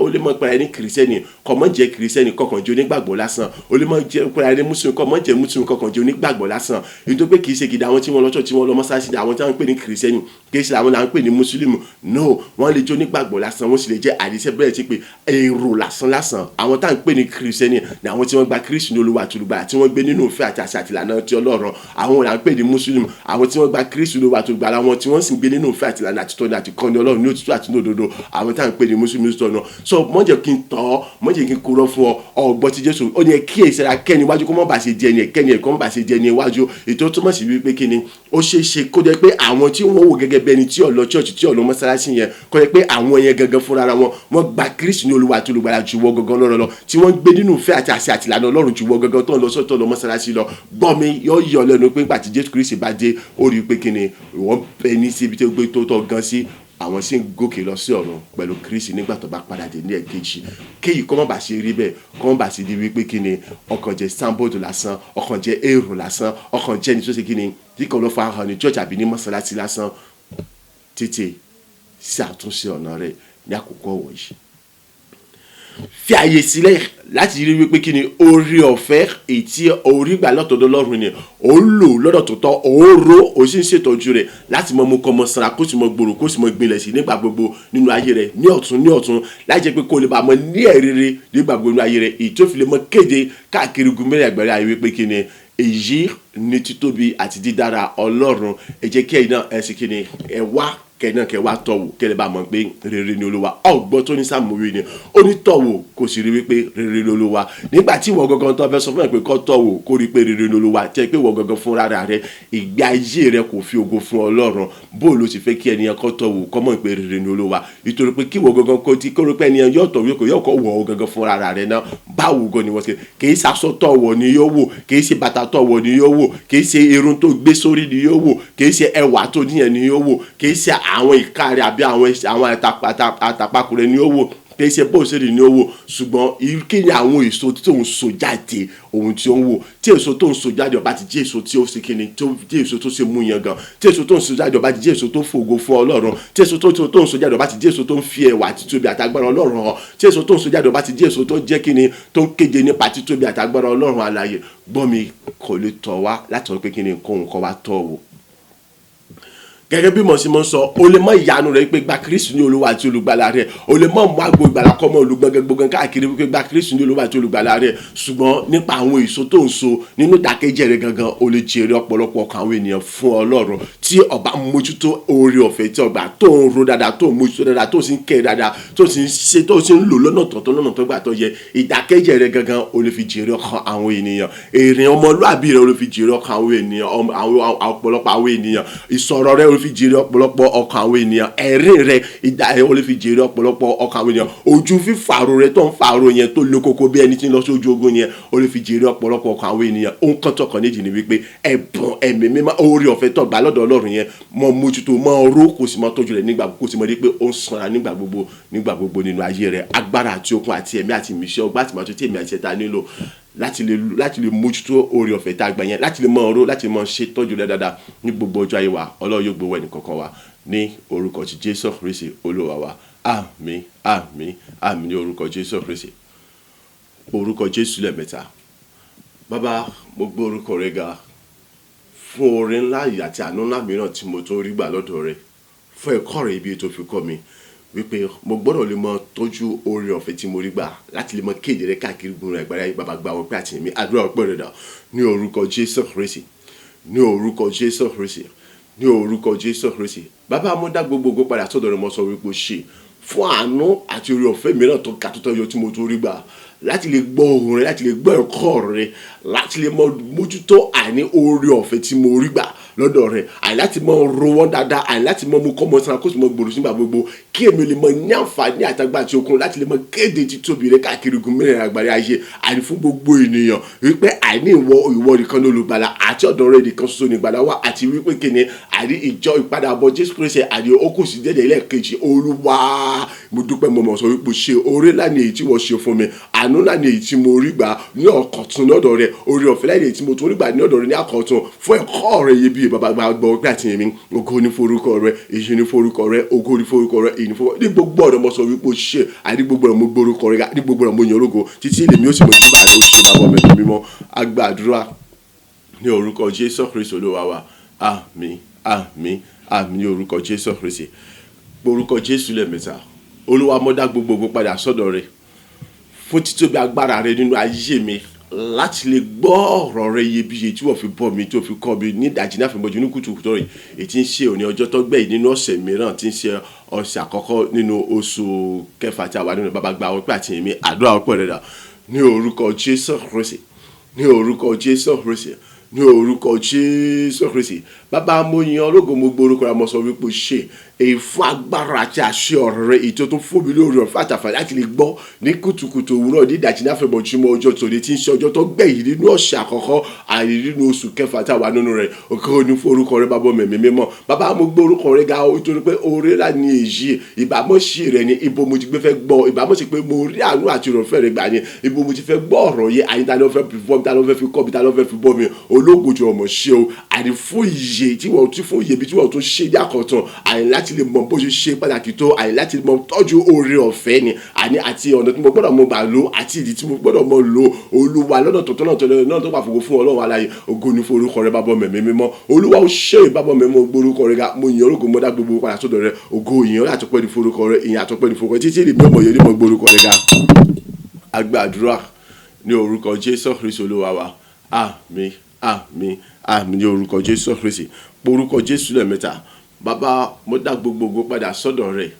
lè mọ̀ pé ẹni kìrìsìtẹ́nì kò mọ̀ jẹ́ kìrìsìtẹ́nì kọ̀ọ̀kan jẹ́ onígbàgbọ́ lásán, ó lè mọ̀ jẹ́ pé ẹni mùsùlùmí kò mọ̀ jẹ́ mùsùlùmí kọ̀ọ̀kan jẹ́ onígbàgbọ́ lásán. Nítorí pé kì í ṣe kìkìdá àwọn tí wọ́n lọ́tọ̀ tí wọ́n lọ mọ́sálásí àwọn tí a ń pè ní kìrìsìtẹ́nì, kì í ṣe àwọn là ń pè ní mùsùlùmí. No, wọ́n lè jẹ́ onígbàgbọ́ lásán, wọ́n sì lè jẹ́ àdìsẹ́ bẹ́ẹ̀ tí pé èrò lásán. Àwọn tá à ń pè ní kìrìsìtẹ́nì ni àwọn tí wọ́n gba Kristi ní Olúwa àti Olùgbàlà tí wọ́n gbé nínú ìfẹ́ àti àṣà àti ìlànà ti Ọlọ́run. Àwọn là ń pè ní mùsùlùmí, àwọn tí wọ́n gba Kristi Olúwa àti Olùgbàlà wọn tí wọ́n sì gbé nínú ìfẹ́ àti ìlànà àti tọ́ni àti kọ́ni Ọlọ́run ní òtítọ́ àti ní òdodo. Àwọn tá à ń pè ní mùsùlùmí sọ̀nà. So mọ̀ jẹ́ kí n tọ́ mọ̀ jẹ́ kí n kúrò fún ọ ọgbọ́n ti Jésù. Ó ní ẹ kíyèsí ara kẹ́ni iwájú kó mọ̀ bá ṣe di ẹni ẹ̀kẹ́ni ẹ̀kọ́ mọ̀ bá ṣe di ẹni iwájú. Ètò túmọ̀ sí wípé kí ni ó ṣe é ṣe kó jẹ́ pé àwọn tí wọ́n wò gẹ́gẹ́ bí ẹni tí ó lọ church tí ó lọ mọ́sálásí yẹn kó jẹ́ pé àwọn yẹn gangan fúnra ara wọn wọ́n gba Kristi ní Olúwa àti Olùgbàlà ju wọ́n gangan lọ́rọ̀ lọ tí wọ́n gbé nínú ìfẹ́ àti àṣẹ àti ìlànà Ọlọ́run ju wọ́n gangan tó ń lọ sọ́tọ̀ lọ mọ́sálásí lọ. Gbọ́ mi yọ lẹ́nu pé nígbà tí Jésù Kristi bá dé ó rí pé kí ni wọ́n bẹ ní síbi tó gbé tó tọ́ gan sí àwọn sì ń gòkè lọ sí ọ̀run pẹ̀lú Kristi nígbà tó bá padà dé ní ẹ̀kejì. Kéyìí kọ́ mọ́ bá ṣe rí bẹ́ẹ̀ kọ́ mọ́ bá ṣe di wípé kí ni ọkàn jẹ́ sáńbọ̀dù lásán, ọkàn jẹ́ èrò lásán, ọkàn jẹ́ ní tó ṣe kí ni tí kò lọ́ fa hàn ní church àbí ní mọ́sálásí lásán. Tètè sí àtúnṣe ọ̀nà rẹ̀ ní àkókò wọ̀nyí. Fi àyè sílẹ̀ láti rí wípé kí ni orí ọ̀fẹ́ ètí orí gbà lọ́tọ̀dọ̀ Ọlọ́run ni ó lò lọ́dọ̀ tó tọ́ òórò ó sì ń ṣètọ́jú rẹ̀ láti mọ mú kọ́ mọ sanra kó sì mọ gbòòrò kó sì mọ gbìnlẹ̀ sí nígbà gbogbo nínú ayé rẹ̀ ní ọ̀tún láì jẹ́ pé kó lè bá mọ ní ẹ̀rẹ́rẹ́ nígbà gbogbo nínú ayé rẹ̀ èyí tó fi lè mọ kéde káàkiri gúnmẹ́rẹ́ àgbáyé ayé wípé kí ni èyí ní títóbi àti dídára Ọlọ́run. Ẹ jẹ́ kí ẹ̀yin náà ẹ sì kí ni ẹ wá kẹ́nà kẹ́ wá tọ̀wò kẹ́lẹ́ bá mọ̀ pé rere ni Olúwa. Ọ̀gbọ́n tó ní sàmúwí ni ó ní tọ̀wò kò sì rí wípé rere ni Olúwa. Nígbà tí ìwọ gangan tó fẹ́ sọ fún ẹ pé kó tọ̀wò kó rí pé rere ni Olúwa jẹ́ pé ìwọ gangan fún rárá rẹ ìgbé ayé rẹ kò fi ògo fún Ọlọ́run. Bó ló sì fẹ́ kí ẹnìyàn kó tọ̀wò kó mọ̀ pé rere ni Olúwa. Nítorí pé kí ìwọ gangan kó ti kó rí pé ẹnìyàn yóò tọ̀wò yóò kó wọ̀ ọ́ gangan fún rárá rẹ náà. Báwo gan ni wọ́n ṣe kì í ṣaṣọ tọ̀wọ̀ ni yóò wò, kì í ṣe bàtà tọ̀wọ̀ ni yóò wò, kì í ṣe irun tó gbé sórí ni yóò wò, kì í ṣe ẹwà tó níyẹn ni yóò wò, kì í ṣe àwọn ìka rẹ̀ àbí àwọn àtàpàkùrẹ́ ni ó wò, kì í ṣe bó ṣe rí ni ó wò. Ṣùgbọ́n kí ni àwọn èso tí òun so jáde ohun tí ó ń wò. Tí èso tó ń so jáde ọba ti jẹ́ èso tí ó ṣe kíni tó jẹ́ èso tó ṣe mú yan gan. Tí èso tó ń so jáde ọba ti jẹ́ èso tó fògo fún Ọlọ́run. Tí èso tó ń so jáde ọba ti jẹ́ èso tó ń fi ẹwà títóbi àtagbára Ọlọ́run hàn. Tí èso tó ń so jáde ọba ti jẹ́ èso tó jẹ́ kíni tó ń kéde nípa títóbi àtagbára Ọlọ́run alààyè. Gbọ́ mi kò lè tọ̀ wá láti sọ pé kíni kóhun kọ́ wá tọ̀ wò. Gẹ́gẹ́ bí mo sì mọ̀ sọ o lè mọ ìyanu rẹ̀ pé gba Kristi ní Olúwa àti Olùgbàlà rẹ̀, o lè mọ mú àgbo ìgbàlà kọ́ mọ olùgbọ̀ngàn káàkiri pé gba Kristi ní Olúwa àti Olùgbàlà rẹ̀. Ṣùgbọ́n nípa àwọn èso tó ń so nínú ìdákẹ́jẹ́ rẹ̀ gangan o lè jèrè ọ̀pọ̀lọpọ̀ ọkàn àwọn ènìyàn fún Ọlọ́run tí ọba mójútó oore ọ̀fẹ́ tí ọgbà tó ń ro dáadáa tó ń mójútó dáadáa tó sì ń kẹ́ dáadáa tó sì ń ṣe tó sì ń lò lọ́nà tó gbà tó yẹ. Ìdákẹ́jẹ́ rẹ̀ gangan o lè fi jèrè ọkàn àwọn ènìyàn. Èrè ọmọlúàbí rẹ̀ o lè fi jèrè ọkàn àwọn ènìyàn ọ̀pọ̀lọpọ̀ àwọn ènìyàn. Ìsọ̀rọ̀ rẹ̀ o lè fi jèrè ọ̀pọ̀lọpọ̀ ọkàn àwọn ènìyàn. Ẹ̀rín rẹ̀ ìdá o lè fi jèrè ọ̀pọ̀lọpọ̀ ọkàn àwọn ènìyàn. Ojú fífàrò rẹ̀ tó ń fàrò yẹn tó le koko bí ẹni tí ń lọ sójú ogun yẹn o lè fi jèrè ọ̀pọ̀lọpọ̀ ọkàn àwọn ènìyàn. Ohun kan tọkàn nídìí ni wípé ẹ̀bùn ẹ̀mí mímọ́ oore ọ̀fẹ́ tó gbà lọ́dọ̀ Ọlọ́run yẹn mọ mójútó mọ oró kò sì mọ tọ́jú rẹ̀ nígbà kò sì mọ rí pé ó ń sanra nígbà gbogbo nínú ayé rẹ̀. Agbára àti okun àti ẹ̀mí àti ìmísí ọgbà àti màtó tí èmi àti ẹ̀ta nílò láti lè mójútó oore ọ̀fẹ́ tá a gbà yẹn láti lè mọ oró láti mọ ṣe tọ́jú rẹ̀ dáadáa ní gbogbo ọjọ́ ayé wa. Ọlọ́run yóò gbowó ẹnì kọ̀ọ̀kan wa ní orúkọ ti Jésù Kristi Olúwa wa. Àmín àmín àmín ní orúkọ Jésù Kristi orúkọ Jésù lẹ́ẹ̀mẹ́ta. Bàbá, mo gbé orúkọ rẹ ga fún oore ńlá yìí àti àánú ńlá mìíràn tí mo tó rí gbà lọ́dọ̀ rẹ, fún ẹ̀kọ́ rẹ ibi tó fi kọ́ mi wípé mo gbọ́dọ̀ lè mọ tọ́jú oore ọ̀fẹ́ tí mo rí gbà láti lè mọ kéde rẹ káàkiri gbogbo àgbáyé. Bàbá, gba ọpẹ́ àti ìyìn, àdúrà ọpẹ́ rẹ dà ní orúkọ Jésù Kristi, ní orúkọ Jésù Kristi, ní orúkọ Jésù Kristi. Bàbá, mo dá gbogbo ògo padà sọ́dọ̀ rẹ, mo sọ wípé o ṣe fún àánú àti oore ọ̀fẹ́ mìíràn tó ga tó tọ́yọ tí mo tó rí gbà láti lè gbọ́ ohùn rẹ, láti lè gbọ́ ẹ̀kọ́ rẹ, láti lè mọ mójútó àní oore ọ̀fẹ́ tí mo rí gbà lọ́dọ̀ rẹ, àì láti mọ ro wọn dáadáa, àì láti mọ mú kọ́ mọ sanra kó sì mọ gbòòrò sígbà gbogbo, kí èmi lè mọ ní àǹfààní àtàgbà àti okun láti lè mọ kéde títóbi rẹ káàkiri ogun mẹ́rin àgbáyé ayé, àní fún gbogbo ènìyàn wípé àìní ìwọ nìkan ní olùgbàlà àti ọ̀dọ̀ rẹ nìkan ṣoṣo ní ìgbàlà wa, àti wípé kíni àní ìjọ ìpadàbọ̀ Jésù Kristi àní ó kù sí dédé lẹ́ẹ̀kejì. Olúwa, mo dúpẹ́, mo mọ̀ sọ wípé ṣe oore ńlá ni èyí tí wọ́n ṣe fún mi, àánú ńlá ni èyí tí mo rí gbà ní ọ̀kọ̀tun lọ́dọ̀ rẹ, oore ọ̀fẹ́ láì ní èyí tí mo tó rí gbà ní ọ̀dọ̀ rẹ ní àkọ̀tun fún ẹ̀kọ́ rẹ iyebíye. Bàbá, gba gbọ́ pé àti èmi ògo ní forúkọ rẹ, èyí ní forúkọ rẹ, ògo ní forúkọ rẹ, èyí ní forúkọ ní gbogbo ọ̀dọ̀ mo sọ wípé ṣe àní gbogbo ọ̀dọ̀ mo gbórúkọ rẹ ní gbogbo ọ̀dọ̀ mo yan ológo títí lèmi ó sì mọ ìjọba rẹ ó ṣe bàbá ọmọ ẹ̀mí mímọ́. A gba àdúrà ní orúkọ Jésù Kristi Olúwa wa. Àmín, àmín, àmín ní orúkọ Jésù Kristi. Orúkọ Jésù lẹ́ẹ̀mẹ́ta. Olúwa, mo dá gbogbo ògo padà sọ́dọ̀ rẹ fún títóbi agbára rẹ nínú ayé mi láti lè gbọ́ ọ̀rọ̀ rẹ iyebíye tí wọ́n fi bọ́ mi, tó fi kọ́ mi ní ìdájí náà fi bọ́jú ní kùtùkùtù rẹ̀, èyí tí ń ṣe òní ọjọ́ tó gbẹ̀yìn nínú ọ̀sẹ̀ mìíràn tí ń ṣe ọ̀sẹ̀ àkọ́kọ́ nínú oṣù kẹfà tí a wà nínú. Bàbá, gba ọpẹ́ àti ìyìn, àdúrà ọpẹ́ rẹ dà ní orúkọ Jésù Kristi, ní orúkọ Jésù Kristi, ní orúkọ Jésù Kristi. Bàbá, mo yan ológo, mo gbórúkọ rẹ, mo sọ wípé ṣe èyí fún agbára àti àṣẹ ọ̀rọ̀ rẹ èyí tó tún fún mi lórí ọ̀fẹ́ àtàfà láti lè gbọ́ ní kùtùkùtù òwúrọ̀ ní ìdájí náà fẹ̀mọ̀ jùmọ̀ ọjọ́ tòde tí ń ṣe ọjọ́ tó gbẹ̀yìn nínú ọ̀sẹ̀ àkọ́kọ́ àyè nínú oṣù kẹfà tá a wà nínú rẹ̀. Ògo ní fún orúkọ rẹ, bàbá mẹ̀mí mímọ́. Bàbá, mo gbé orúkọ rẹ ga nítorí pé oore ńlá ni èyí, ìbámọ́ sí rẹ ni ibo mo ti gbé fẹ́ gbọ́, ìbámọ́ sí pé mo rí àánú àti ìrọ̀fẹ́ rẹ gbà ni ibo mo ti fẹ́ gbọ́ ọ̀rọ̀ yìí, àyè ta ló fẹ́ fi bọ́ mi, ta ló fẹ́ fi kọ́ mi, ta ló fẹ́ fi bọ́ mi. Ológo jù ọmọ ṣe o, àní fún iye tí wọ́n tún fún iye bí tí wọ́n tún ṣe ní àkọ́tàn, àyè láti lè mọ bó ṣe pàtàkì tó, àyè láti mọ tọ́jú oore ọ̀fẹ́ ni àní àti ọ̀nà tí mo gbọ́dọ̀ mọ gbà lò àti ìdí tí mo gbọ́dọ̀ mọ lò. Olúwa, lọ́nà tọ̀tọ̀ náà tó wà fògo fún Ọlọ́run aláyé. Ògo ní fún orúkọ rẹ, bàbá mẹ̀mí mímọ́. Olúwa, ó ṣe bàbá mẹ̀mí gbórúkọ rẹ ga, mo yìn orúkọ, mo dá gbogbo padà sọ́dọ̀ rẹ. Ògo ìyìn àtọpẹ́ ní forúkọ rẹ, ìyìn àtọpẹ́ ní forúkọ títí èmi ọmọ yẹn ní mo gbórúkọ rẹ ga. A gba àdúrà ní orúkọ Jésù Kristi Olúwa wa. Àmín, àmín, àmín ní orúkọ Jésù Kristi. Orúkọ Jésù lẹ́ẹ̀mẹ́ta. Bàbá, mo dá gbogbo ògo padà sọ́dọ̀ rẹ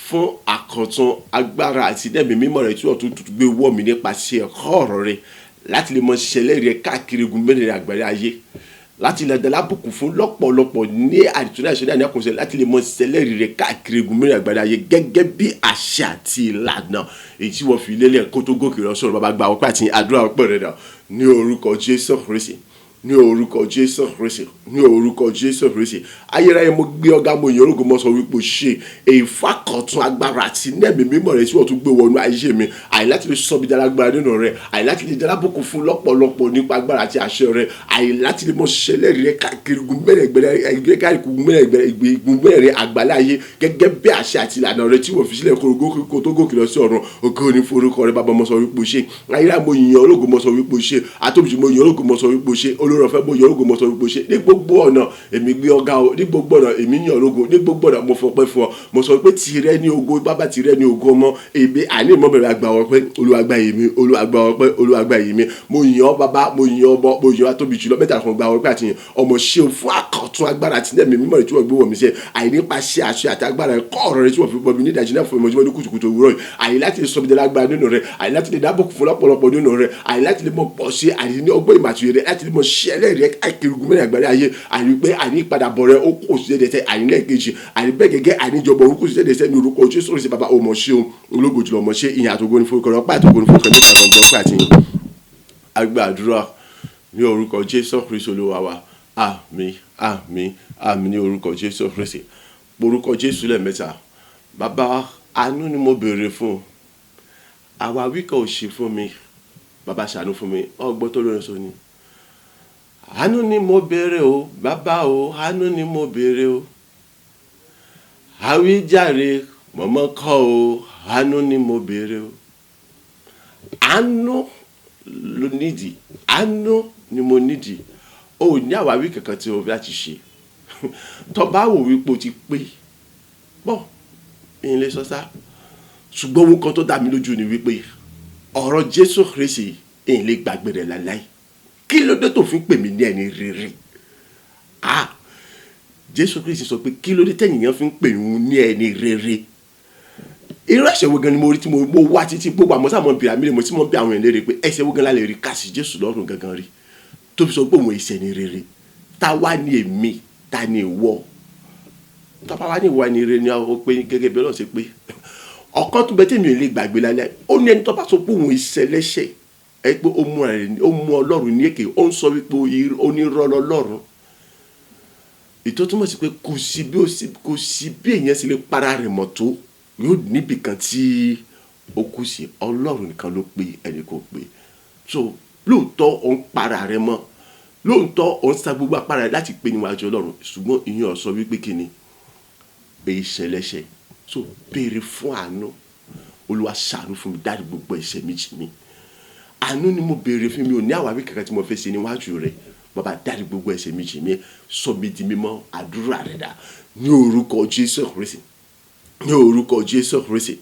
fún àkọ̀tun agbára àti ẹ̀mí mímọ́ rẹ tí wọ́n tún gbé wọ̀ mí nípasẹ̀ ẹ̀kọ́ ọ̀rọ̀ rẹ láti lè mọ ṣẹlẹ̀ rẹ káàkiri ogun mẹ́rin àgbáyé ayé, láti lè dẹ̀ lábùkù fún lọ́pọ̀lọpọ̀ ní àdìtúndà ìṣẹ̀dá ní àkọsẹ̀, láti lè mọ ṣẹlẹ̀ rẹ káàkiri ogun mẹ́rin àgbáyé ayé gẹ́gẹ́ bí àṣẹ àti ìlànà èyí tí wọ́n fi lélẹ̀ kó tó gòkè lọ sọ̀rọ̀. Bàbá, gba ọpẹ́ àti àdúrà ọpẹ́ rẹ dà ní orúkọ Jésù Kristi, ní orúkọ Jésù Kristi, ní orúkọ Jésù Kristi. Ayérayé, mo gbé ọ̀gá, mo yìn ológo, mo sọ wípé ṣe èyí fàkọ̀tún agbára àti ẹ̀mí mímọ́ rẹ tí wọ́n tún gbé wọnú ayé mi, àyè láti lè sọ mi dára agbára nínú rẹ, àyè láti lè dára bùkún fún lọ́pọ̀lọpọ̀ nípa agbára àti àṣẹ rẹ, àyè láti lè mọ ṣẹlẹ̀ rẹ káàkiri gúnmẹ́rẹ̀ àgbálá ayé gẹ́gẹ́ bí àṣẹ àti ìlànà rẹ tí wọ́n fi sílẹ̀ kó tó gòkè lọ sí ọ̀run. Ògo ní forúkọ rẹ, bàbá, mo sọ wípé ṣe. Ayérayé, mo yìn ológo, mo sọ wípé ṣe. Àtòbìjì, mo yìn ológo, mo sọ wípé ṣe. Olórí ọ̀fẹ́, mo yìn ológo, mo sọ wípé ṣe. Ní gbogbo ọ̀nà èmi gbé ọ̀gá o, ní gbogbo ọ̀nà èmi yìn ológo, ní gbogbo ọ̀nà mo fọpẹ́ fún ọ, mo sọ wípé tìrẹ ní ògo, bàbá tìrẹ ní ògo ọmọ èmi àní ìmọ̀ bẹ̀rẹ̀ àgbà ọpẹ́. Olúwa gba ìyìn mi, Olúwa gba ọpẹ́, Olúwa gba ìyìn mi. Mo yìn ọ́ bàbá, mo yìn ọmọ, mo yìn Àtòbìjì lọ mẹ́ta kan gba ọpẹ́ àti ìyìn. Ọmọ ṣe fún àkọ̀tun agbára àti ẹ̀mí mímọ́ rẹ tí wọ́n gbé wọ̀ mí ṣe, àìnípasẹ̀ àṣẹ àti agbára ẹ̀kọ́ ọ̀rọ̀ rẹ tí wọ́n fi bọ́ mi ní ìdájí náà fún ìmọ̀júmọ́ ní kùtùkùtù òwúrọ̀ yìí, àyè láti lè sọ mi dára agbára nínú rẹ, àyè láti lè dáàbò fún lọ́pọ̀lọpọ̀ nínú rẹ, àyè láti lè mọ pọ̀ sí àyè ní ọgbọ́n ìmàtúyẹ rẹ, láti lè mọ ṣẹlẹ̀ rẹ káàkiri ogun mẹ́rin àgbáyé ayé, àyè pé àní ìpadàbọ̀ rẹ ó kò sí ẹ̀dẹ̀tẹ̀, àyè lẹ́ẹ̀kejì, àyè bẹ́ẹ̀ gẹ́gẹ́ àníjọba orúkọ sí ẹ̀dẹ̀tẹ̀ ní orúkọ Jésù Kristi. Bàbá, ọmọ ṣe o, ológo jùlọ ọmọ ṣe, ìyìn àtògo ní forúkọ rẹ, pàtó ògo ní forúkọ nípa ìgbọ̀ngbọ̀n pé àti a gba àdúrà ní orúkọ Jésù Kristi Olúwa wa. Àmín, àmín, àmín ní orúkọ Jésù Kristi. Orúkọ Jésù lẹ́ẹ̀mẹ́ta. Bàbá, àánú ni mo béèrè fún, àwáwí kan ò ṣe fún mi. Bàbá, ṣàánú fún mi. Ọgbọ́n tó lórin sọ ni, àánú ni mo béèrè o bàbá o, àánú ni mo béèrè o, àwíjàre mọ̀mọ́ kọ́ o, àánú ni mo béèrè o, àánú ló nídìí, àánú ni mo nídìí. O ò ní àwáwí kankan tí o fi láti ṣe. Tó bá wò wípé o ti pé bọ́ ìyìn lè sọ sá, ṣùgbọ́n ohun kan tó dá mi lójú ni wípé ọ̀rọ̀ Jésù Kristi ìyìn lè gbàgbé rẹ̀ láláì. Kí ló dé tó fi ń pè mí ní ẹni rere? Jésù Kristi sọ pé kí ló dé tẹ̀yìn fi ń pè òun ní ẹni rere? Irú ẹ̀ṣẹ̀ wo gan ni mo rí tí mo wá títí gbogbo àmọ́ sáà mọ́ bí àmì rẹ̀ mo tí mo bí àwọn èèyàn léèrè pé ẹ̀ṣẹ̀ wo gan la lè rí ká sí Jésù lọ́rùn gangan rí tó fi sọ pé òun ẹ̀ṣẹ̀ ni rere. Ta wá ní èmi, ta ni ìwọ? Tá bá wá ní ìwọ ni rere ni ó pé gẹ́gẹ́ bí Ọlọ́run ṣe pé ọ̀kan tó bẹ tí mi ò lè gbàgbé lálẹ́. Ó ní ẹni tó bá sọ pé òun ẹ̀ṣẹ̀ lẹ́ṣẹ̀ ẹ pé ó mú Ọlọ́run ní èké, ó ń sọ wípé onírọ́ lọ́lọ́run. Ìtọ́ túmọ̀ sí pé kò sí bí èèyàn sì lè para rẹ̀ mọ̀ tó yóò níbi kan tí ó kù sí. Ọlọ́run nìkan ló pé ẹni kò pé. So lóòótọ́ òun para rẹ̀ mọ́, lóòótọ́ òun sa gbogbo apára rẹ̀ láti pé níwájú Ọlọ́run, ṣùgbọ́n ìyẹn ò sọ wípé kí ni pé ìṣẹ̀lẹ̀ṣẹ̀. So béèrè fún àánú. Olúwa ṣàánú fún mi, dárí gbogbo ẹ̀ṣẹ̀ mi jì mí. Àánú ni mo béèrè fún mi, ò ní àwáwí kankan tí mo fẹ́ ṣe níwájú rẹ̀. Bàbá dárí gbogbo ẹ̀ṣẹ̀ mi jì mí, sọ mi di mímọ́. Àdúrà rẹ̀ dà ní orúkọ Jésù Kristi, ní orúkọ Jésù Kristi,